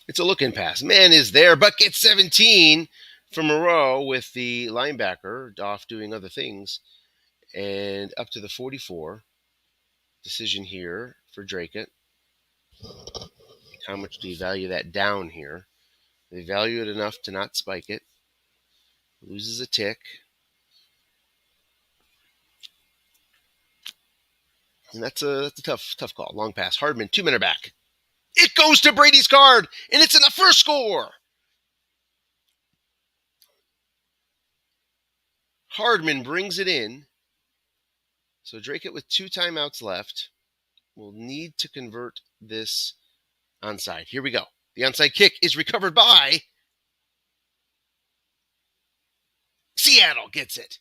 It's a look-in pass. Man is there, but gets 17 from Moreau with the linebacker off doing other things. And up to the 44. Decision here for Dracut. How much do you value that down here? They value it enough to not spike it. Loses a tick. And that's a tough call. Long pass. Hardman, 2-minute back. It goes to Brady's card, and it's in the first score. Hardman brings it in. So Dracut with 2 timeouts left will need to convert this onside. Here we go. The onside kick is recovered by Seattle. Gets it.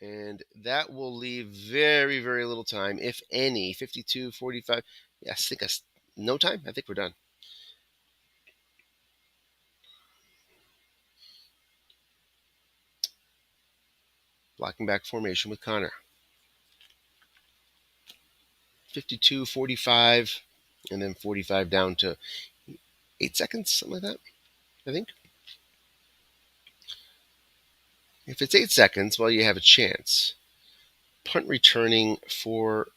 And that will leave very, very little time, if any. 52, 45. Yeah, I think no time. I think we're done. Blocking back formation with Connor. 52, 45, and then 45 down to 8 seconds, something like that, I think. If it's 8 seconds, well, you have a chance. Punt returning for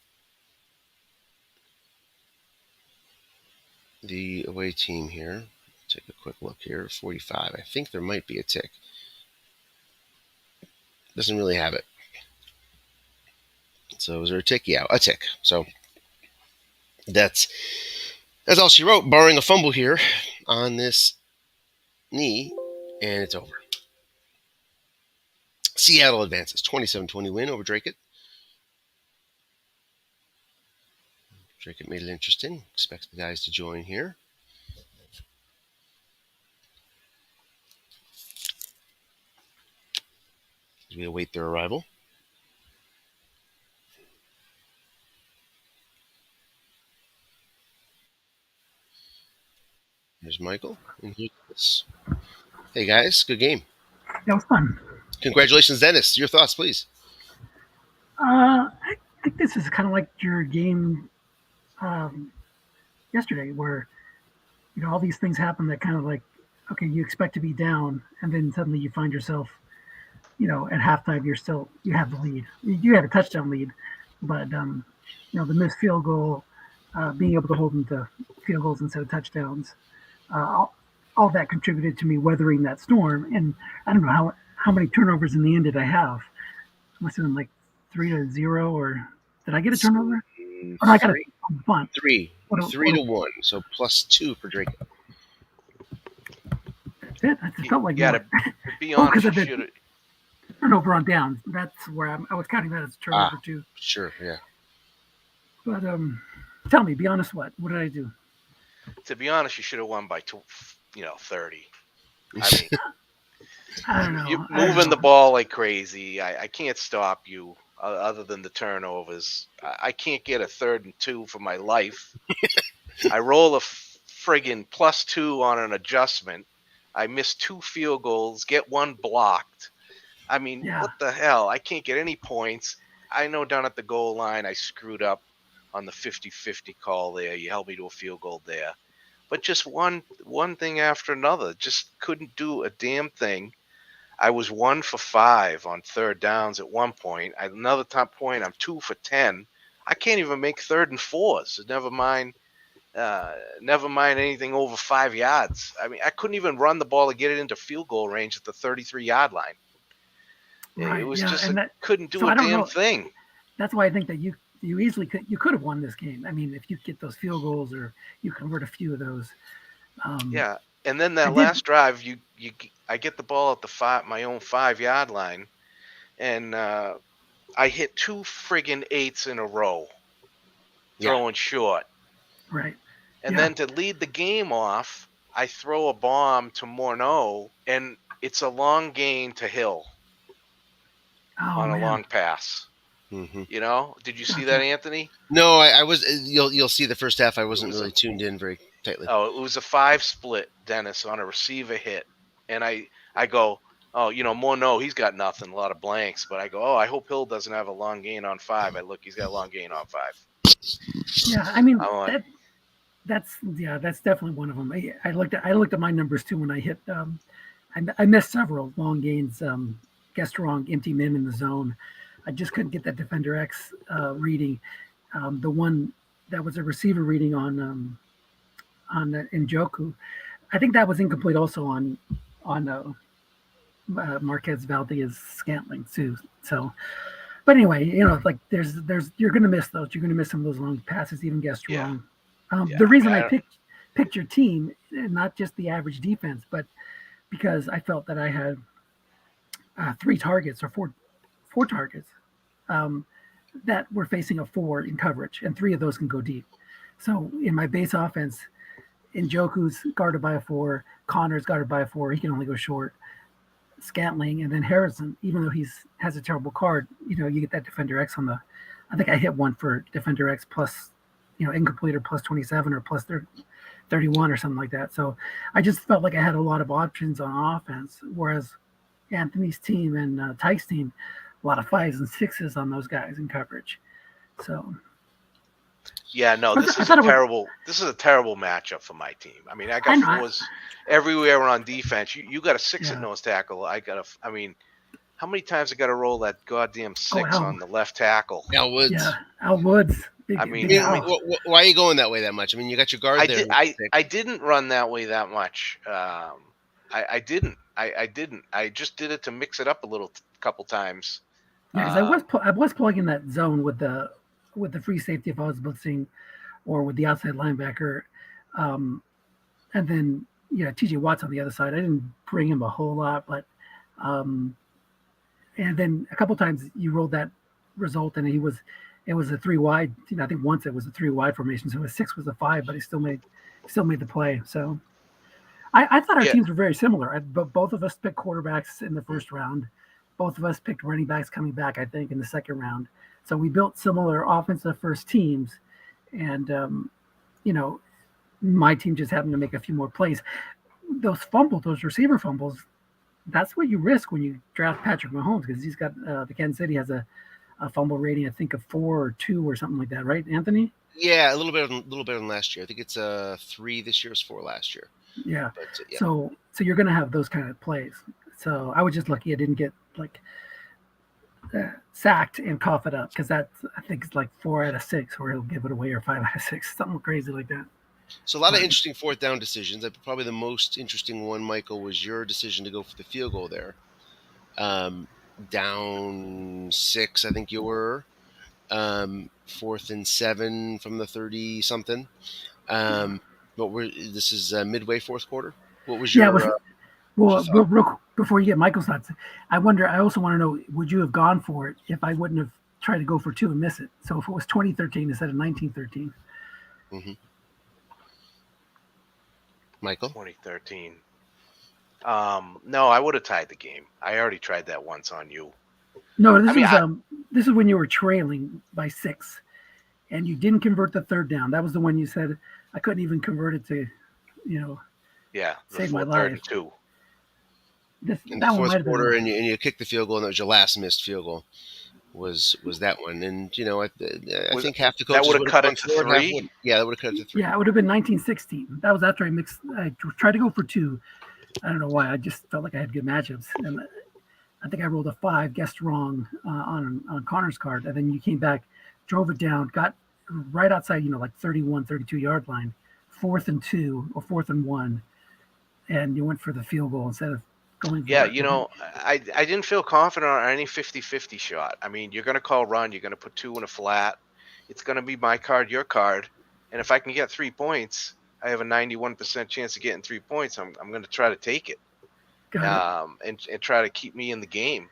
the away team here. Take a quick look here. 45. I think there might be a tick. Doesn't really have it. So is there a tick? Yeah, a tick. So that's all she wrote, barring a fumble here on this knee, and it's over. Seattle advances 27-20 win over Dracut. Dracut made it interesting. Expects the guys to join here. As we await their arrival. Here's Michael, and here's Dennis. Hey guys, good game. That was fun. Congratulations, Dennis. Your thoughts, please. I think this is kind of like your game yesterday, where all these things happen that kind of like, okay, you expect to be down, and then suddenly you find yourself, at halftime you have the lead. You have a touchdown lead, but the missed field goal, being able to hold them to field goals instead of touchdowns, all that contributed to me weathering that storm. And I don't know how many turnovers in the end did I have. I must have been like 3-0, or did I get a turnover? Oh, no, I got a bunt. 3 to 1, so +2 for Drake. That's it. I just felt like you gotta be honest. You should have turnover on downs. That's where I was counting that as a turnover too. Sure, yeah. But tell me, be honest. What did I do? To be honest, you should have won by 30. I mean, I don't know. You're moving the ball like crazy. I can't stop you other than the turnovers. I can't get a 3rd and 2 for my life. I roll a friggin' +2 on an adjustment. I miss 2 field goals, get 1 blocked. I mean, What the hell? I can't get any points. I know down at the goal line I screwed up on the 50-50 call there. You held me to a field goal there. But just one thing after another. Just couldn't do a damn thing. I was 1 for 5 on 3rd downs at one point. At another top point, I'm 2 for 10. I can't even make 3rd and 4s. Never mind anything over 5 yards. I mean, I couldn't even run the ball to get it into field goal range at the 33-yard line. Right, it was couldn't do a damn thing. That's why I think that you easily could have won this game. I mean, if you get those field goals or you convert a few of those. Yeah, and then that last drive, I get the ball at my own 5-yard line, and I hit 2 friggin' 8s in a row. Yeah. throwing short. Right. And Yeah. then to lead the game off, I throw a bomb to Morneau, and it's a long gain to Hill Oh on a man. long pass. Hmm. Did you see Gotcha. that, Anthony? No, I was. You'll see the first half. I wasn't was really tuned in very tightly. Oh, it was a 5 split, Dennis, on a receiver hit. And I go, oh, Morneau, he's got nothing, a lot of blanks. But I go, oh, I hope Hill doesn't have a long gain on 5. I look, he's got a long gain on 5. Yeah. I mean I'm like, that's definitely one of them. I looked at my numbers too when I hit. I missed several long gains. Guessed wrong, empty min in the zone. I just couldn't get that defender X reading. The one that was a receiver reading on Njoku. I think that was incomplete also on Marquez Valdez Scantling too. So, but anyway, like there's you're gonna miss those. You're gonna miss some of those long passes, even guessed Yeah. wrong. Yeah, The reason I I mean, picked your team, and not just the average defense, but because I felt that I had 4 targets that were facing a 4 in coverage, and 3 of those can go deep. So in my base offense, Njoku's guarded by a 4, Connor's guarded by a 4. He can only go short. Scantling, and then Harrison, even though has a terrible card, you get that defender X on the. I think I hit one for defender X plus, incomplete or plus 27 or plus 31 or something like that. So I just felt like I had a lot of options on offense, whereas Anthony's team and Tyke's team, a lot of 5s and 6s on those guys in coverage. So yeah, no, I this is thought a it was. terrible. This is a terrible matchup for my team. I mean, I got I know. 4s everywhere on defense. You got a 6 at Yeah. nose tackle. I mean, how many times I got to roll that goddamn 6 Al. on the left tackle? Al Woods. Yeah, Al Woods. Big, I mean, big I mean, Al. why are you going that way that much? I mean, you got your guard I there. did. I didn't run that way that much. I didn't. I didn't. I just did it to mix it up a little, couple times. Yeah, because I was plugging that zone with the free safety if I was blitzing, or with the outside linebacker, and then T.J. Watt's on the other side. I didn't bring him a whole lot, but and then a couple times you rolled that result, and it was a 3 wide. I think once it was a 3 wide formation, so a 6 was a 5, but he still made the play. So I thought our teams were very similar. But both of us picked quarterbacks in the first round. Both of us picked running backs coming back, I think, in the second round. So we built similar offensive first teams, and my team just happened to make a few more plays. Those receiver fumbles, that's what you risk when you draft Patrick Mahomes, because he's got the Kansas City has a fumble rating, I think, of 4 or 2 or something like that, right, Anthony? Yeah, a little bit than last year. I think it's 3 this year, is 4 last year. Yeah. But, yeah. So you're going to have those kind of plays. So I was just lucky I didn't get sacked and cough it up, because I think it's like 4 out of 6, or he'll give it away, or 5 out of 6, something crazy like that. So a lot of interesting 4th down decisions. Probably the most interesting one, Michael, was your decision to go for the field goal there. Down 6, I think you were. 4th and 7 from the 30 something. This is midway 4th quarter. What was your? Real before you get Michael's thoughts, I also want to know, would you have gone for it if I wouldn't have tried to go for 2 and miss it? So if it was 2013 instead of 1913. Mm-hmm. Michael? 2013. No, I would have tied the game. I already tried that once on you. No, this is when you were trailing by 6, and you didn't convert the 3rd down. That was the one you said I couldn't even convert it to, yeah, save my 3rd life. and 2. In the 4th quarter, and you kicked the field goal, and that was your last missed field goal. Was that one? And I think half the coaches that would have cut it to 3. Yeah, that would have cut it to 3. Yeah, it would have been 1916. That was after I tried to go for 2. I don't know why. I just felt like I had good matchups, and I think I rolled a 5, guessed wrong on Connor's card, and then you came back, drove it down, got right outside, like 31, 32 yard line, 4th and 2 or 4th and 1, and you went for the field goal instead of going. Yeah, I didn't feel confident on any 50-50 shot. I mean, you're going to call run, you're going to put 2 in a flat. It's going to be my card, your card, and if I can get 3 points, I have a 91% chance of getting 3 points. I'm going to try to take it. And try to keep me in the game.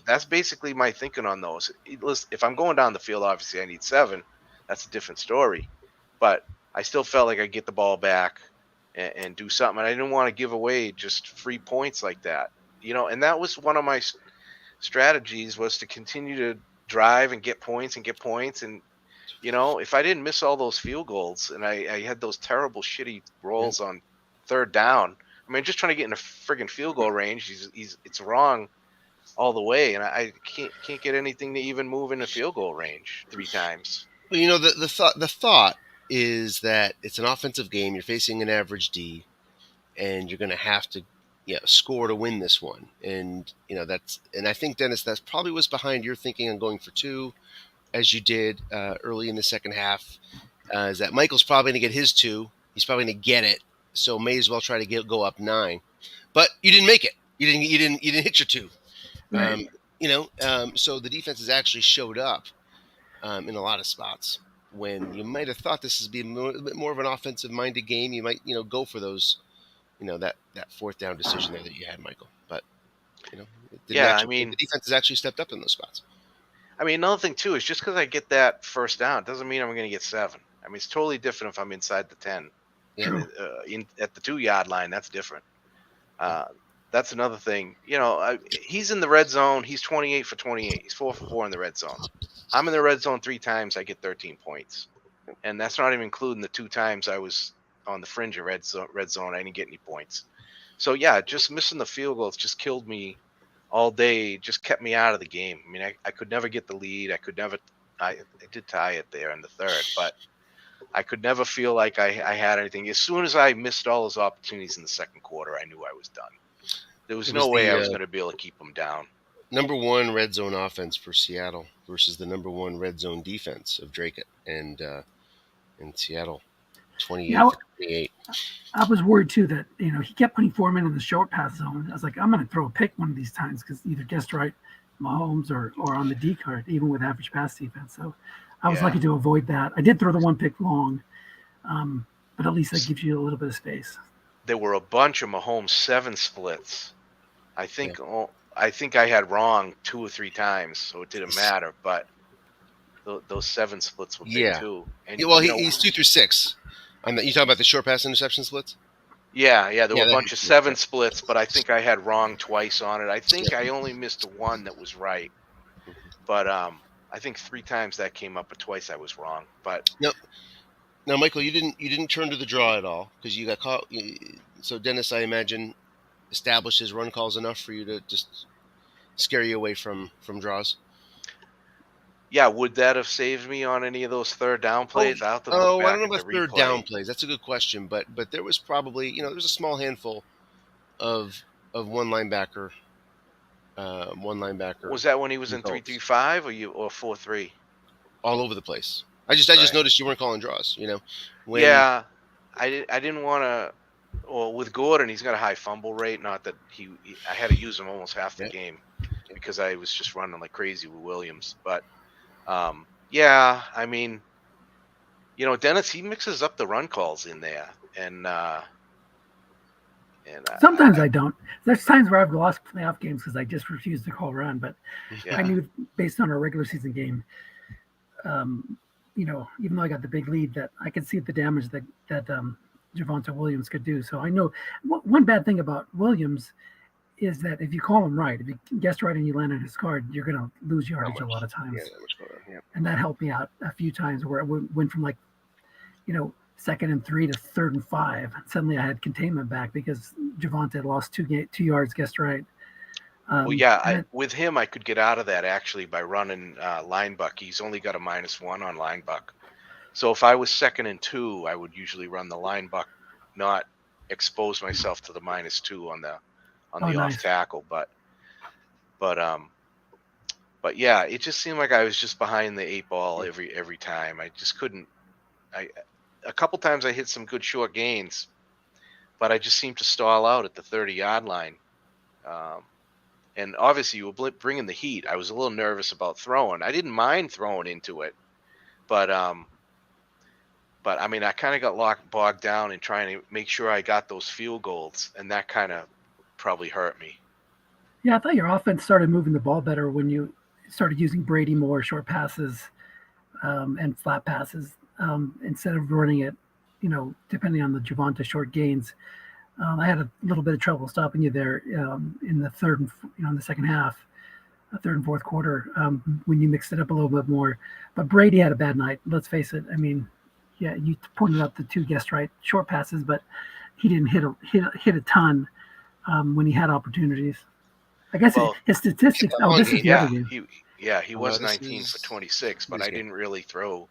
That's basically my thinking on those. Listen, if I'm going down the field, obviously I need 7. that's a different story. But I still felt like I'd get the ball back and do something. And I didn't want to give away just free points like that, and that was one of my strategies, was to continue to drive and get points and get points. And, if I didn't miss all those field goals and I had those terrible, shitty rolls on third down, I mean, just trying to get in a friggin' field goal range, it's wrong all the way. And I can't get anything to even move in a field goal range 3 times. Well, the thought is that it's an offensive game. You're facing an average D, and you're going to have to score to win this one. And I think, Dennis, that probably was behind your thinking on going for 2, as you did early in the second half. Is that Michael's probably going to get his 2? He's probably going to get it, so may as well try to go up 9. But you didn't make it. You didn't hit your 2. Right. So the defense has actually showed up in a lot of spots when you might have thought this is be a little bit more of an offensive-minded game. You might go for those, that fourth down decision there that you had, Michael. But it didn't actually, the defense has actually stepped up in those spots. I mean, another thing too is just because I get that first down doesn't mean I'm going to get 7. I mean, it's totally different if I'm inside the 10. Yeah. At the 2-yard line, that's different. That's another thing. He's in the red zone. He's 28 for 28. He's 4 for 4 in the red zone. I'm in the red zone 3 times. I get 13 points, and that's not even including the 2 times I was on the fringe of red zone. I didn't get any points. So yeah, just missing the field goals just killed me all day. Just kept me out of the game. I mean, I could never get the lead. I did tie it there in the third, but I could never feel like I had anything. As soon as I missed all those opportunities in the second quarter, I knew I was done. There was no way I was going to be able to keep them down. Number 1 red zone offense for Seattle versus the number 1 red zone defense of Dracut and Seattle, 28. I was worried too that he kept putting Foreman in the short pass zone. I was like, I'm going to throw a pick one of these times because either guessed right, Mahomes or on the D card, even with average pass defense. So I was lucky to avoid that. I did throw the 1 pick long, but at least that gives you a little bit of space. There were a bunch of Mahomes 7 splits. I think I had wrong 2 or 3 times, so it didn't matter. But those 7 splits were big too. And he's 2 through 6. You talking about the short pass interception splits? Yeah. There were a bunch of 7 splits, but I think I had wrong twice on it. I think I only missed 1 that was right. But I think 3 times that came up, but twice I was wrong. But now, Michael, you didn't turn to the draw at all because you got caught. So Dennis, I imagine, established his run calls enough for you to just scare you away from draws. Yeah, would that have saved me on any of those third down plays? I don't know about third down plays. That's a good question, but there was probably there's a small handful of one linebacker. Was that when he was in 3-3-5 or 4-3? All over the place. I just noticed you weren't calling draws. I didn't want to. Well, with Gordon, he's got a high fumble rate. Not that I had to use him almost half the game because I was just running like crazy with Williams. But I mean, Dennis, he mixes up the run calls in there, and sometimes I don't. There's times where I've lost playoff games because I just refuse to call run. But I knew based on our regular season game, even though I got the big lead, that I could see the damage that Javonte Williams could do. So I know one bad thing about Williams is that if you call him right, if you guess right and you land on his card, you're going to lose yardage a lot of times. And that helped me out a few times where it went from 2nd and 3 to 3rd and 5. Suddenly I had containment back because Javonte had lost 2 yards guessed right. With him, I could get out of that actually by running linebuck. He's only got a -1 on linebuck. So if I was 2nd and 2, I would usually run the linebuck, not expose myself to the -2 on the off tackle. But yeah, it just seemed like I was just behind the 8 ball every time. I just couldn't. A couple times I hit some good short gains, but I just seemed to stall out at the 30-yard line. And obviously, you were bringing the heat. I was a little nervous about throwing. I didn't mind throwing into it, but I mean, I kind of got bogged down in trying to make sure I got those field goals, and that kind of probably hurt me. Yeah, I thought your offense started moving the ball better when you started using Brady more, short passes. and flat passes instead of running it, depending on the Javonta short gains. I had a little bit of trouble stopping you there in the third and in the second half, third and fourth quarter when you mixed it up a little bit more. But Brady had a bad night. Let's face it. I mean, yeah, you pointed out the two guessed right short passes, but he didn't hit a ton when he had opportunities. I guess Well, his statistics. long This is game. the yeah, other game. he Oh, was no, this 19 for is 26, but this I game. didn't really throw.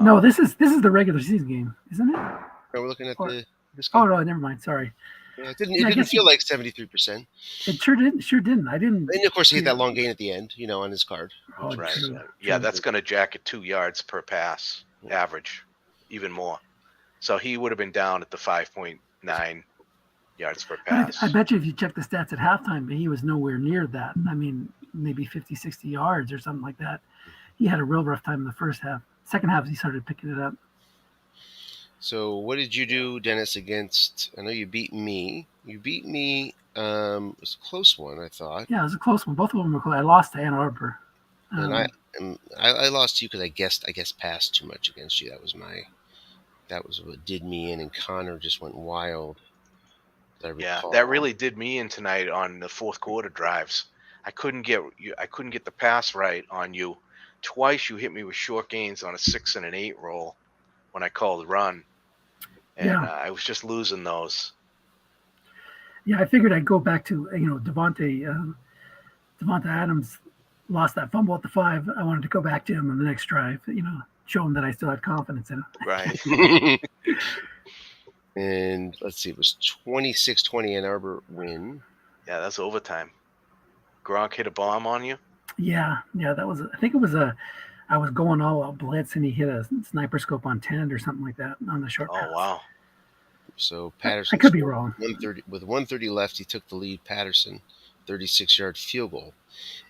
No, this is the regular season game, isn't it? Are we looking at Or- this game? Oh no, never mind. Sorry. Yeah, it didn't. Yeah, I It didn't guess feel like 73%. It sure didn't. I didn't. And of course, he hit that long gain at the end. On his card. Oh, Right. true. Yeah, that's going to jack it 2 yards per pass average, even more. So he would have been down at the 5.9 yards per But pass. I bet you if you check the stats at halftime, he was nowhere near that. I mean, maybe 50, 60 yards or something like that. He had a real rough time in the first half. Second half, he started picking it up. So what did you do, Dennis? Against? I know you beat me. You beat me. It was a close one, I thought. Yeah, it was a close one. Both of them were close. I lost to Ann Arbor. And I lost to you because I guessed passed too much against you. That was what did me in, and Connor just went wild. Yeah, that really did me in tonight on the fourth quarter drives. I couldn't get the pass right on you. Twice you hit me with short gains on a 6 and an 8 roll when I called run, and I was just losing those. Yeah, I figured I'd go back to Devontae Adams lost that fumble at the 5. I wanted to go back to him on the next drive. Show him that I still had confidence in him. Right. And let's see, it was 26-20 Ann Arbor win. Yeah, that's overtime. Gronk hit a bomb on you. Yeah, that was. I think it was I was going all out blitz, and he hit a sniper scope on 10 or something like that on the short pass. Oh wow! So Patterson. I could be wrong. 130 with 1:30 left, he took the lead. Patterson, 36-yard field goal,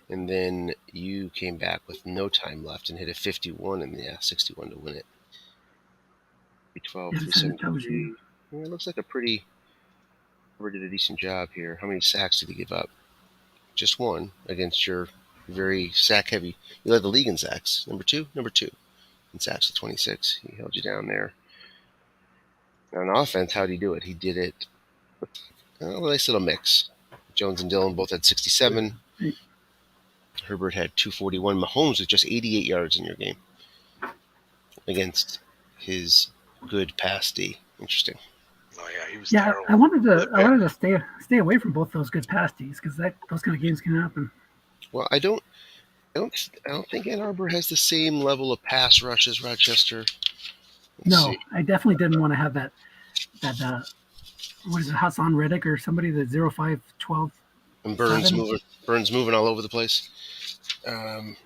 and then you came back with no time left and hit a 51 and 61 to win it. 12, 373. Yeah, it looks like Robert did a decent job here. How many sacks did he give up? Just one against your very sack heavy. You led the league in sacks. Number two in sacks at 26. He held you down there. On offense, how did he do it? He did it with a nice little mix. Jones and Dillon both had 67. Herbert had 241. Mahomes with just 88 yards in your game against his good pass D. Interesting. Oh yeah, he was Yeah, terrible. I wanted to stay away from both those good pass Ds because those kind of games can happen. Well, I don't think Ann Arbor has the same level of pass rush as Rochester. Let's see. I definitely didn't want to have that what is it, Hassan Reddick or somebody, the 0512. And Burns moving all over the place. Because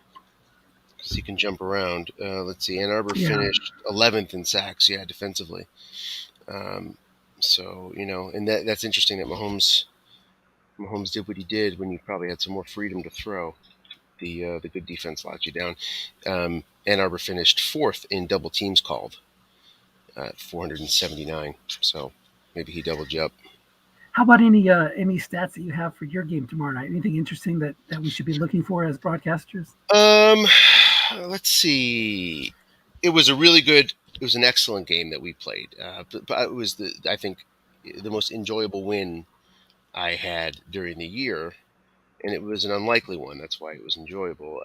he can jump around. Let's see. Ann Arbor finished 11th in sacks. Yeah, defensively. So and that's interesting that Mahomes did what he did when you probably had some more freedom to throw. The good defense locked you down. Ann Arbor finished 4th in double teams called at 479. So maybe he doubled you up. How about any stats that you have for your game tomorrow night? Anything interesting that we should be looking for as broadcasters? Let's see. It was an excellent game that we played. But it was I think the most enjoyable win I had during the year, and it was an unlikely one. That's why it was enjoyable.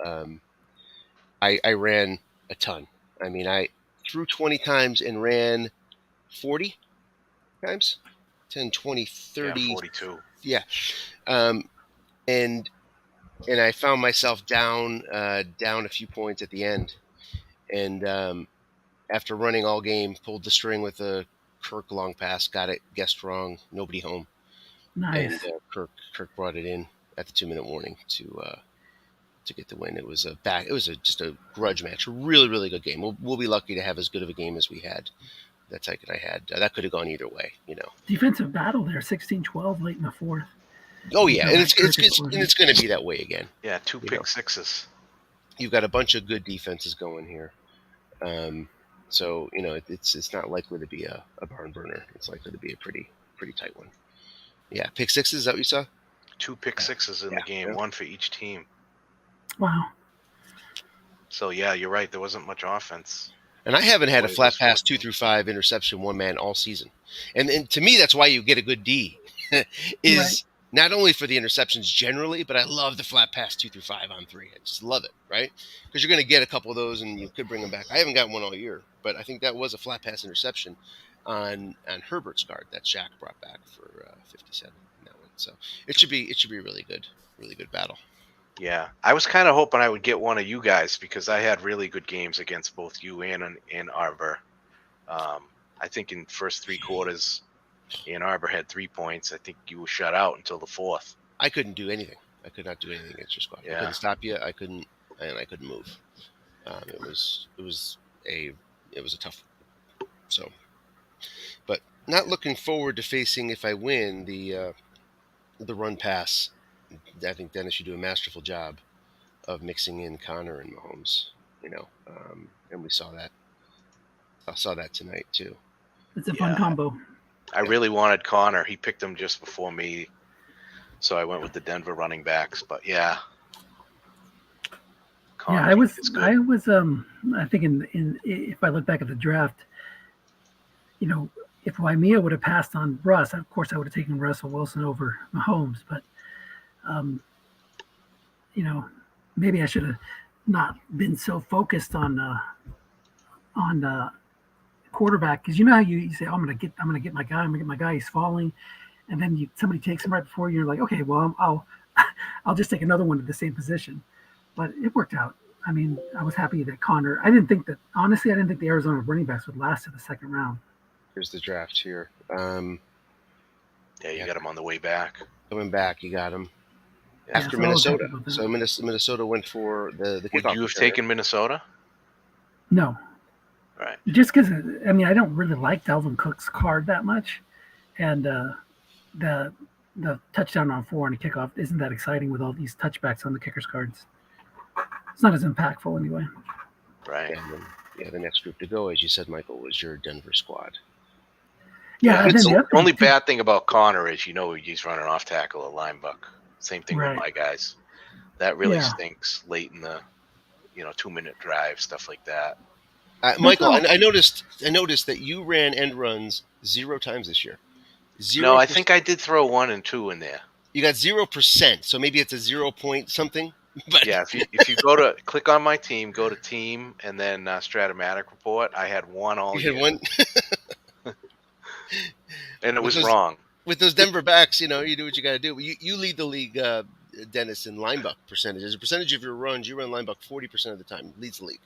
I ran a ton. I mean, I threw 20 times and ran 40 times. 10, 20, 30. Yeah, 42. Yeah. And I found myself down a few points at the end. And after running all game, pulled the string with a Kirk long pass, got it, guessed wrong, nobody home. Nice. And Kirk brought it in at the 2-minute warning to get the win. It was just a grudge match. A really, really good game. We'll be lucky to have as good of a game as we had. That Tyke and I had. That could have gone either way, Defensive battle there, 16-12 late in the fourth. Oh yeah, and it's going to be that way again. Yeah, 2 pick sixes. You've got a bunch of good defenses going here. So it's not likely to be a barn burner. It's likely to be a pretty tight one. Yeah, pick sixes. Is that what you saw? 2 pick sixes in the game, one for each team. Wow. So yeah, you're right. There wasn't much offense. And I haven't had a Way it flat was pass 14. 2-5 interception one man all season. And to me, that's why you get a good D. is Right. not only for the interceptions generally, but I love the flat pass 2-5 on 3. I just love it, right? Because you're going to get a couple of those, and you could bring them back. I haven't gotten one all year, but I think that was a flat pass interception on Herbert's guard that Shaq brought back for 57 in that one. So it should be a really good battle. Yeah, I was kind of hoping I would get one of you guys because I had really good games against both you and Ann Arbor. I think in first 3 quarters, Ann Arbor had 3 points. I think you were shut out until the 4th. I couldn't do anything. I could not do anything against your squad. I Yeah. couldn't stop you. I couldn't move. It was a tough. So, but not looking forward to facing if I win the run pass. I think Dennis, you do a masterful job of mixing in Connor and Mahomes. And we saw that. I saw that tonight too. It's a fun Yeah. combo. I really wanted Connor. He picked him just before me, so I went with the Denver running backs. But yeah, Connor, Yeah, I was it's good. I think in if I look back at the draft, if Waimea would have passed on Russ, of course I would have taken Russell Wilson over Mahomes, but maybe I should have not been so focused on quarterback, because you know how you say, oh, I'm gonna get my guy, he's falling, and then somebody takes him right before you. You're like, okay, well, I'll just take another one at the same position. But it worked out. I mean, I was happy that Connor. I didn't think the Arizona running backs would last to the second round. Here's the draft here. Yeah, you got him on the way back. Coming back, you got him Yeah, after so I was happy Minnesota. about that. So Minnesota went for the Would kickoff you have returner. taken Minnesota? No, Right. just because I don't really like Dalvin Cook's card that much, and the touchdown on 4 on a kickoff isn't that exciting with all these touchbacks on the kickers cards. It's not as impactful anyway. Right. And then, the next group to go, as you said, Michael, was your Denver squad. Yeah, and then It's the other the only thing, too- bad thing about Connor is he's running off tackle or linebacker. Same thing Right. with my guys. That really Yeah. stinks late in the 2-minute drive, stuff like that. Michael, all. I noticed that you ran end runs 0 times this year. 0%. No, I think I did throw 1 and 2 in there. you got 0%. So maybe it's a 0 point something. But Yeah, if you go to click on my team, go to team, and then Stratomatic report, I had 1 all you year, had one and it was Because- wrong. with those Denver backs. You do what you got to do. You lead the league, Dennis, in linebuck percentages. The percentage of your runs, you run linebuck 40% of the time. Leads the league.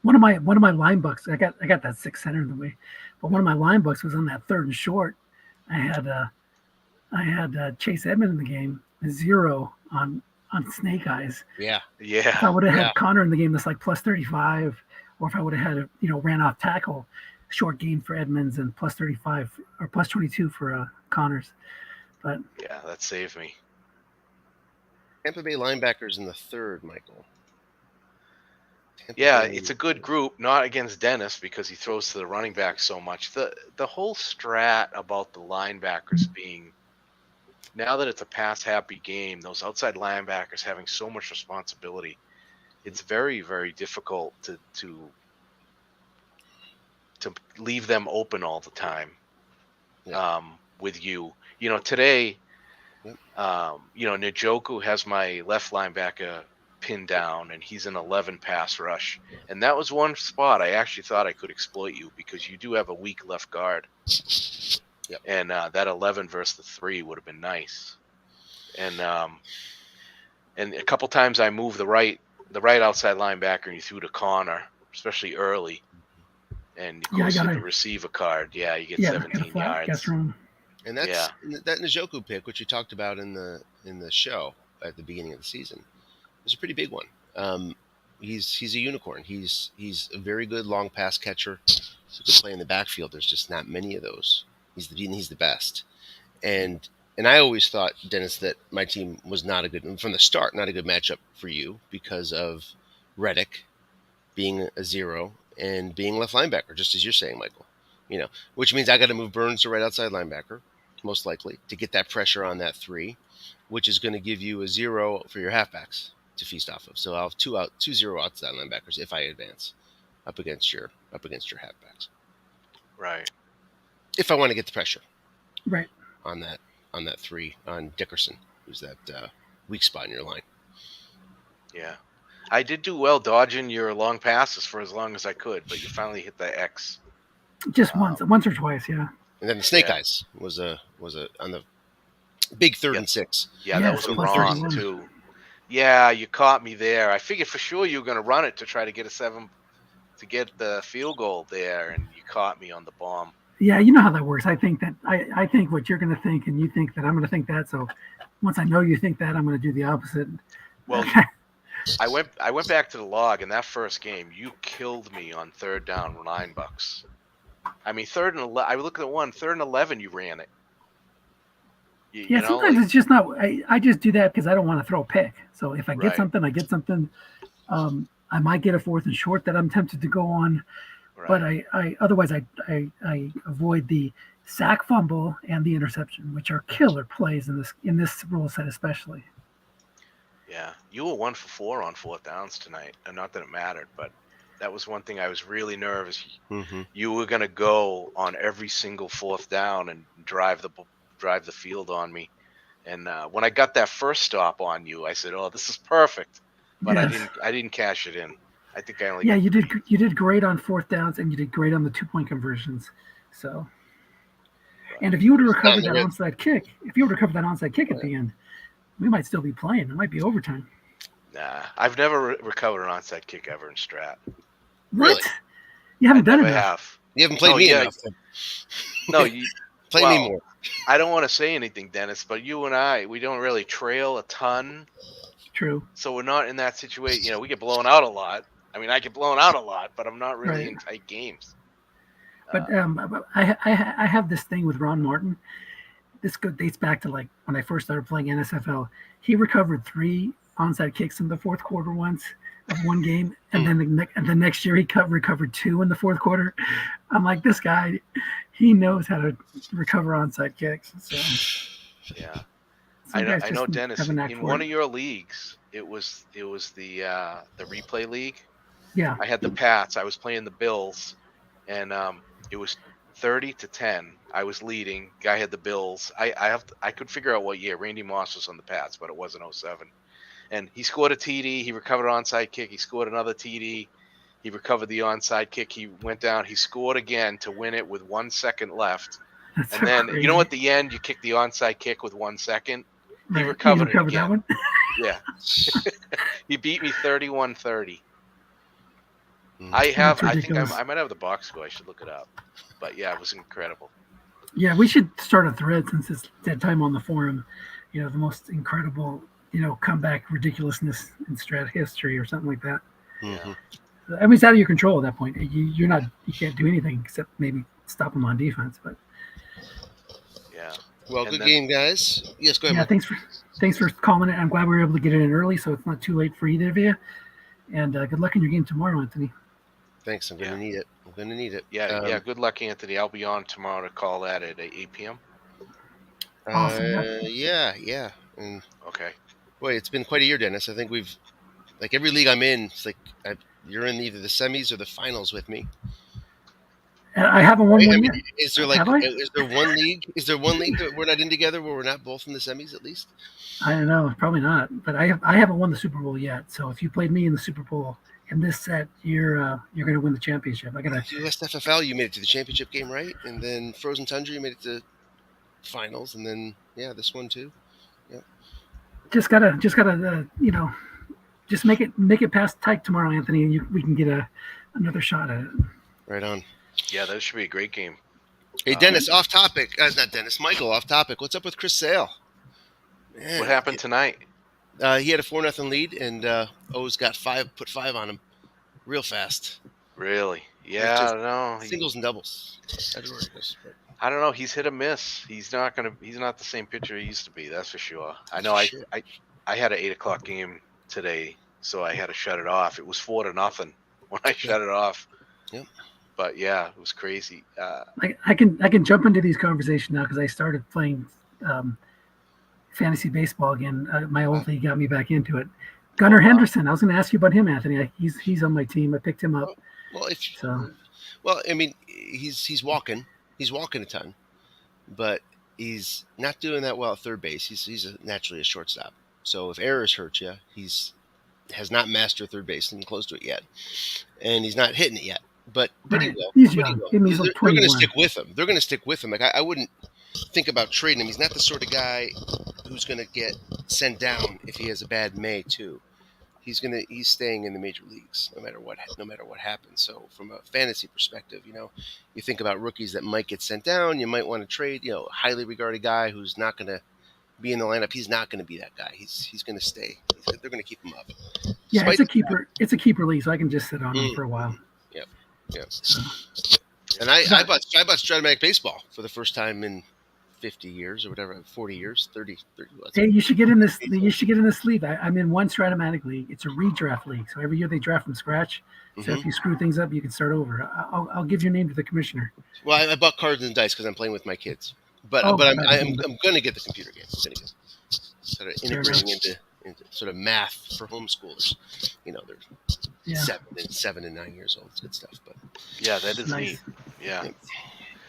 one of my line bucks. I got that 6 center in the way, but one of my line bucks was on that 3rd and short. I had Chase Edmond in the game, 0 on Snake Eyes. Yeah. Yeah. If I would have Yeah. had Connor in the game, that's like plus 35, or if I would have had ran off tackle, short gain for Edmonds and plus 35 or plus 22 for Connors. But Yeah, that saved me. Tampa Bay linebackers in the 3rd, Michael. Tampa Yeah, Bay- it's a good group, not against Dennis because he throws to the running back so much. The whole strat about the linebackers being, now that it's a pass-happy game, those outside linebackers having so much responsibility, it's very, very difficult to leave them open all the time. Yeah. With you. Today, Yep. Njoku has my left linebacker pinned down, and he's an 11 pass rush. And that was one spot I actually thought I could exploit you because you do have a weak left guard. Yep. And that 11 versus the 3 would have been nice. And a couple times I moved the right outside linebacker and you threw to Connor, especially early. And of Yeah, I course, got with it. the receive a card, you get yeah, got a 17 flat guess yards. wrong. And that's that Njoku pick, which you talked about in the show at the beginning of the season, is a pretty big one. He's a unicorn. He's a very good long pass catcher. He's a good play in the backfield. There's just not many of those. He's the best. And I always thought, Dennis, that my team was not a good matchup for you because of Reddick being a 0 and being left linebacker, just as you're saying, Michael. Which means I got to move Burns to right outside linebacker, most likely, to get that pressure on that 3, which is going to give you a 0 for your halfbacks. to feast off of. So I'll have 2-0 outside linebackers if I advance up against your halfbacks. Right. If I want to get the pressure Right. on that 3 on Dickerson, who's that weak spot in your line. Yeah. I did do well dodging your long passes for as long as I could, but you finally hit the X. Just once or twice, yeah. And then the snake Yeah. eyes was a on the big 3rd and 6. Yeah, Yeah, that was it's a plus wrong 31. too. Yeah, you caught me there. I figured for sure you were going to run it to try to get a 7 to get the field goal there, and you caught me on the bomb. Yeah, you know how that works. I think that I think what you're going to think, and you think that I'm going to think that. So once I know you think that, I'm going to do the opposite. Well, I went back to the log in that first game. You killed me on 3rd down $9. I mean, 3rd and 11. I look at 3rd and 11. You ran it. Yeah, sometimes it's just not. I just do that because I don't want to throw a pick. So if I get Right. something, I get something. I might get a 4th and short that I'm tempted to go on, Right. but I otherwise I avoid the sack, fumble, and the interception, which are killer plays in this rule set especially. Yeah, you were 1 for 4 on 4th downs tonight, and not that it mattered, but that was one thing I was really nervous. Mm-hmm. You were going to go on every single 4th down and drive the field on me. And when I got that first stop on you, I said, "Oh, this is perfect," but Yes. I didn't cash it in. I think I only Yeah, you did great on 4th downs, and you did great on the 2-point conversions. So, and if you would have recovered that onside kick, at the end, we might still be playing. It might be overtime. Nah, I've never recovered an onside kick ever in Strat. Really? What? You haven't done it Never enough. have. You haven't played Oh, me yeah. enough. No, you. Play Well, me more. I don't want to say anything, Dennis, but you and I, we don't really trail a ton, True. so we're not in that situation. You know, we get blown out a lot. I mean, I get blown out a lot, but I'm not really Right. in tight games. But I have this thing with Ron Martin. This dates back to like when I first started playing NSFL. He recovered 3 onside kicks in the 4th quarter once of one game, and then the next year he recovered 2 in the 4th quarter. I'm like, this guy, he knows how to recover onside kicks. So Yeah. some I guys know, just Dennis. have a knack In for one it. of your leagues, it was the replay league. Yeah. I had the Pats. I was playing the Bills, and it was 30-10. I was leading. Guy had the Bills. I could figure out what year. Randy Moss was on the Pats, but it wasn't 07. And he scored a TD. He recovered an onside kick. He scored another TD. He recovered the onside kick. He went down. He scored again to win it with 1 second left. That's And so then, crazy. you know, at the end, you kick the onside kick with 1 second. He Right. recovered You it again. that one? Yeah. He beat me 31-30. Mm. I think ridiculous. I might have the box score. I should look it up. But yeah, it was incredible. Yeah, we should start a thread since it's that time on the forum. You know, the most incredible, comeback ridiculousness in Strat history or something like that. Mm-hmm. I mean, it's out of your control at that point. You can't do anything except maybe stop them on defense. But Yeah. Well, And good then- game, guys. Yes, go ahead. yeah, Mike. thanks for calling it. I'm glad we were able to get it in early, so it's not too late for either of you. And good luck in your game tomorrow, Anthony. Thanks. I'm going to need it. Yeah, yeah. Good luck, Anthony. I'll be on tomorrow to call that at 8 p.m. Awesome. Yeah. And Okay. boy, it's been quite a year, Dennis. I think we've, like every league I'm in, it's like you're in either the semis or the finals with me. And I haven't won Right? one I mean, yet. is there Have I? is there one league? Is there one league that we're not in together where we're not both in the semis at least? I don't know, probably not. But I haven't won the Super Bowl yet. So if you played me in the Super Bowl in this set, you're going to win the championship. I gotta. USFFL, you made it to the championship game, right? And then Frozen Tundra, you made it to finals, and then this one too. Just gotta just make it past Tyke tomorrow, Anthony, and we can get another shot at it. Right on. Yeah, that should be a great game. Hey, Dennis, off topic. Not Dennis, Michael, off topic. What's up with Chris Sale? Man, What happened tonight? He had a 4-0 lead, and O's put 5 on him real fast. Really? It's Yeah, just no. Singles and doubles. Everywhere he goes. I don't know. He's hit or miss. He's not the same pitcher he used to be. That's for sure. I know. I had an 8:00 game today, so I had to shut it off. It was 4-0 when I shut it off. Yep. But yeah, it was crazy. I can jump into these conversations now because I started playing fantasy baseball again. My old league got me back into it. Gunnar Henderson. I was going to ask you about him, Anthony. He's on my team. I picked him up. Well, So I mean, he's walking a ton, but he's not doing that well at third base. He's naturally a shortstop. So if errors hurt you, has not mastered third base and close to it yet, and he's not hitting it yet. But he right. will. He's But he young. will. I mean, he's They're, like they're going to 21. stick with him. They're going to stick with him. Like I wouldn't think about trading him. He's not the sort of guy who's going to get sent down if he has a bad May too. He's staying in the major leagues no matter what happens. So from a fantasy perspective, you think about rookies that might get sent down. You might want to trade, highly regarded guy who's not going to be in the lineup. He's not going to be that guy. He's going to stay. They're going to keep him up. Yeah, it's a keeper. It's a keeper league, so I can just sit on him for a while. Yep. And I bought Stratomatic baseball for the first time in 50 years or whatever, 40 years, 30. Hey, you should get in this. You should get in this league. I'm in one Stratomatic league. It's a redraft league, so every year they draft from scratch. So if you screw things up, you can start over. I'll give your name to the commissioner. Well, I bought cards and dice because I'm playing with my kids, but I'm going to get the computer game. I'm going to get sort of integrating into sort of math for homeschoolers. They're 7 and 9 years old. It's good stuff. But yeah, that is nice. Neat. Yeah,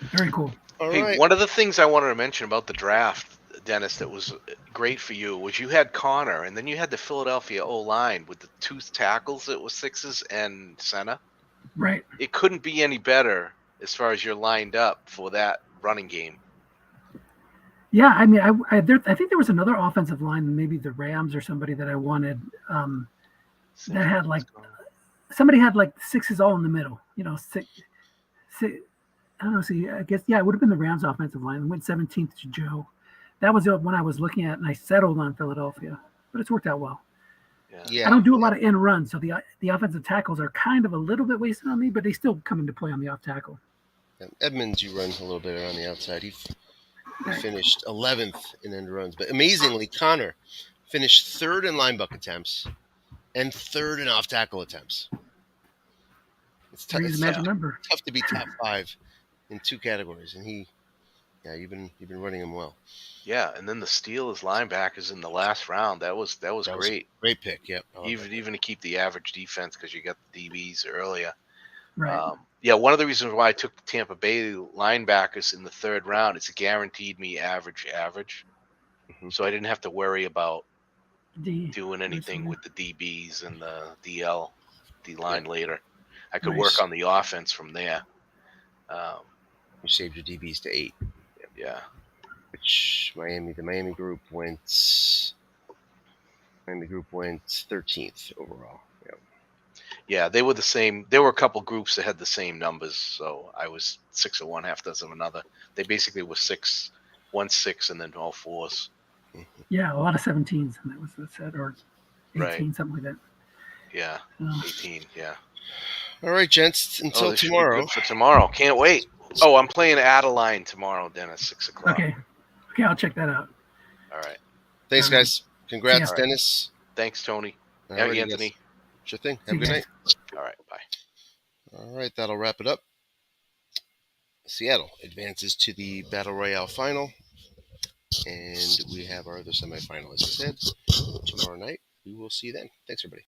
very cool. Hey, right. One of the things I wanted to mention about the draft, Dennis, that was great for you was you had Connor, and then you had the Philadelphia O-line with the two tackles that was sixes and center. Right. It couldn't be any better as far as you're lined up for that running game. Yeah, I mean, I think there was another offensive line, maybe the Rams or somebody that I wanted that had somebody had sixes all in the middle. Six. I don't know. See, I guess it would have been the Rams offensive line. I went 17th to Joe. That was the one I was looking at, and I settled on Philadelphia. But it's worked out well. Yeah. I don't do a lot of end runs, so the offensive tackles are kind of a little bit wasted on me, but they still come into play on the off tackle. Edmonds, you run a little bit around the outside. He finished 11th in end runs, but amazingly, Connor finished 3rd in line buck attempts and 3rd in off tackle attempts. It's tough to be top 5 in 2 categories, and you've been running him well. Yeah, and then the steal as linebackers in the last round. That was great. Great pick. Yep. Even to keep the average defense because you got the DBs earlier. Right. One of the reasons why I took the Tampa Bay linebackers in the 3rd round, it's guaranteed me average. So I didn't have to worry about doing anything with the DBs and the DL, D line later. I could work on the offense from there. You saved your DBs to 8. Yeah. Which the Miami group went 13th overall. Yep. Yeah, they were the same. There were a couple groups that had the same numbers, so I was 6 of one, half dozen of another. They basically were 6, 1 6, and then all 4s. Yeah, a lot of 17s, and that was the set, or 18, right. Something like that. Yeah, 18. Yeah. All right, gents. Until tomorrow. Good for tomorrow. Can't wait. Oh, I'm playing Adeline tomorrow, Dennis, 6 o'clock. Okay, I'll check that out. All right. Thanks, guys. Congrats, Dennis. Thanks, Tony. Right, Anthony. Guys. Sure thing. Have a good night. All right. Bye. All right. That'll wrap it up. Seattle advances to the Battle Royale final. And we have our other semifinal, as I said, tomorrow night. We will see you then. Thanks, everybody.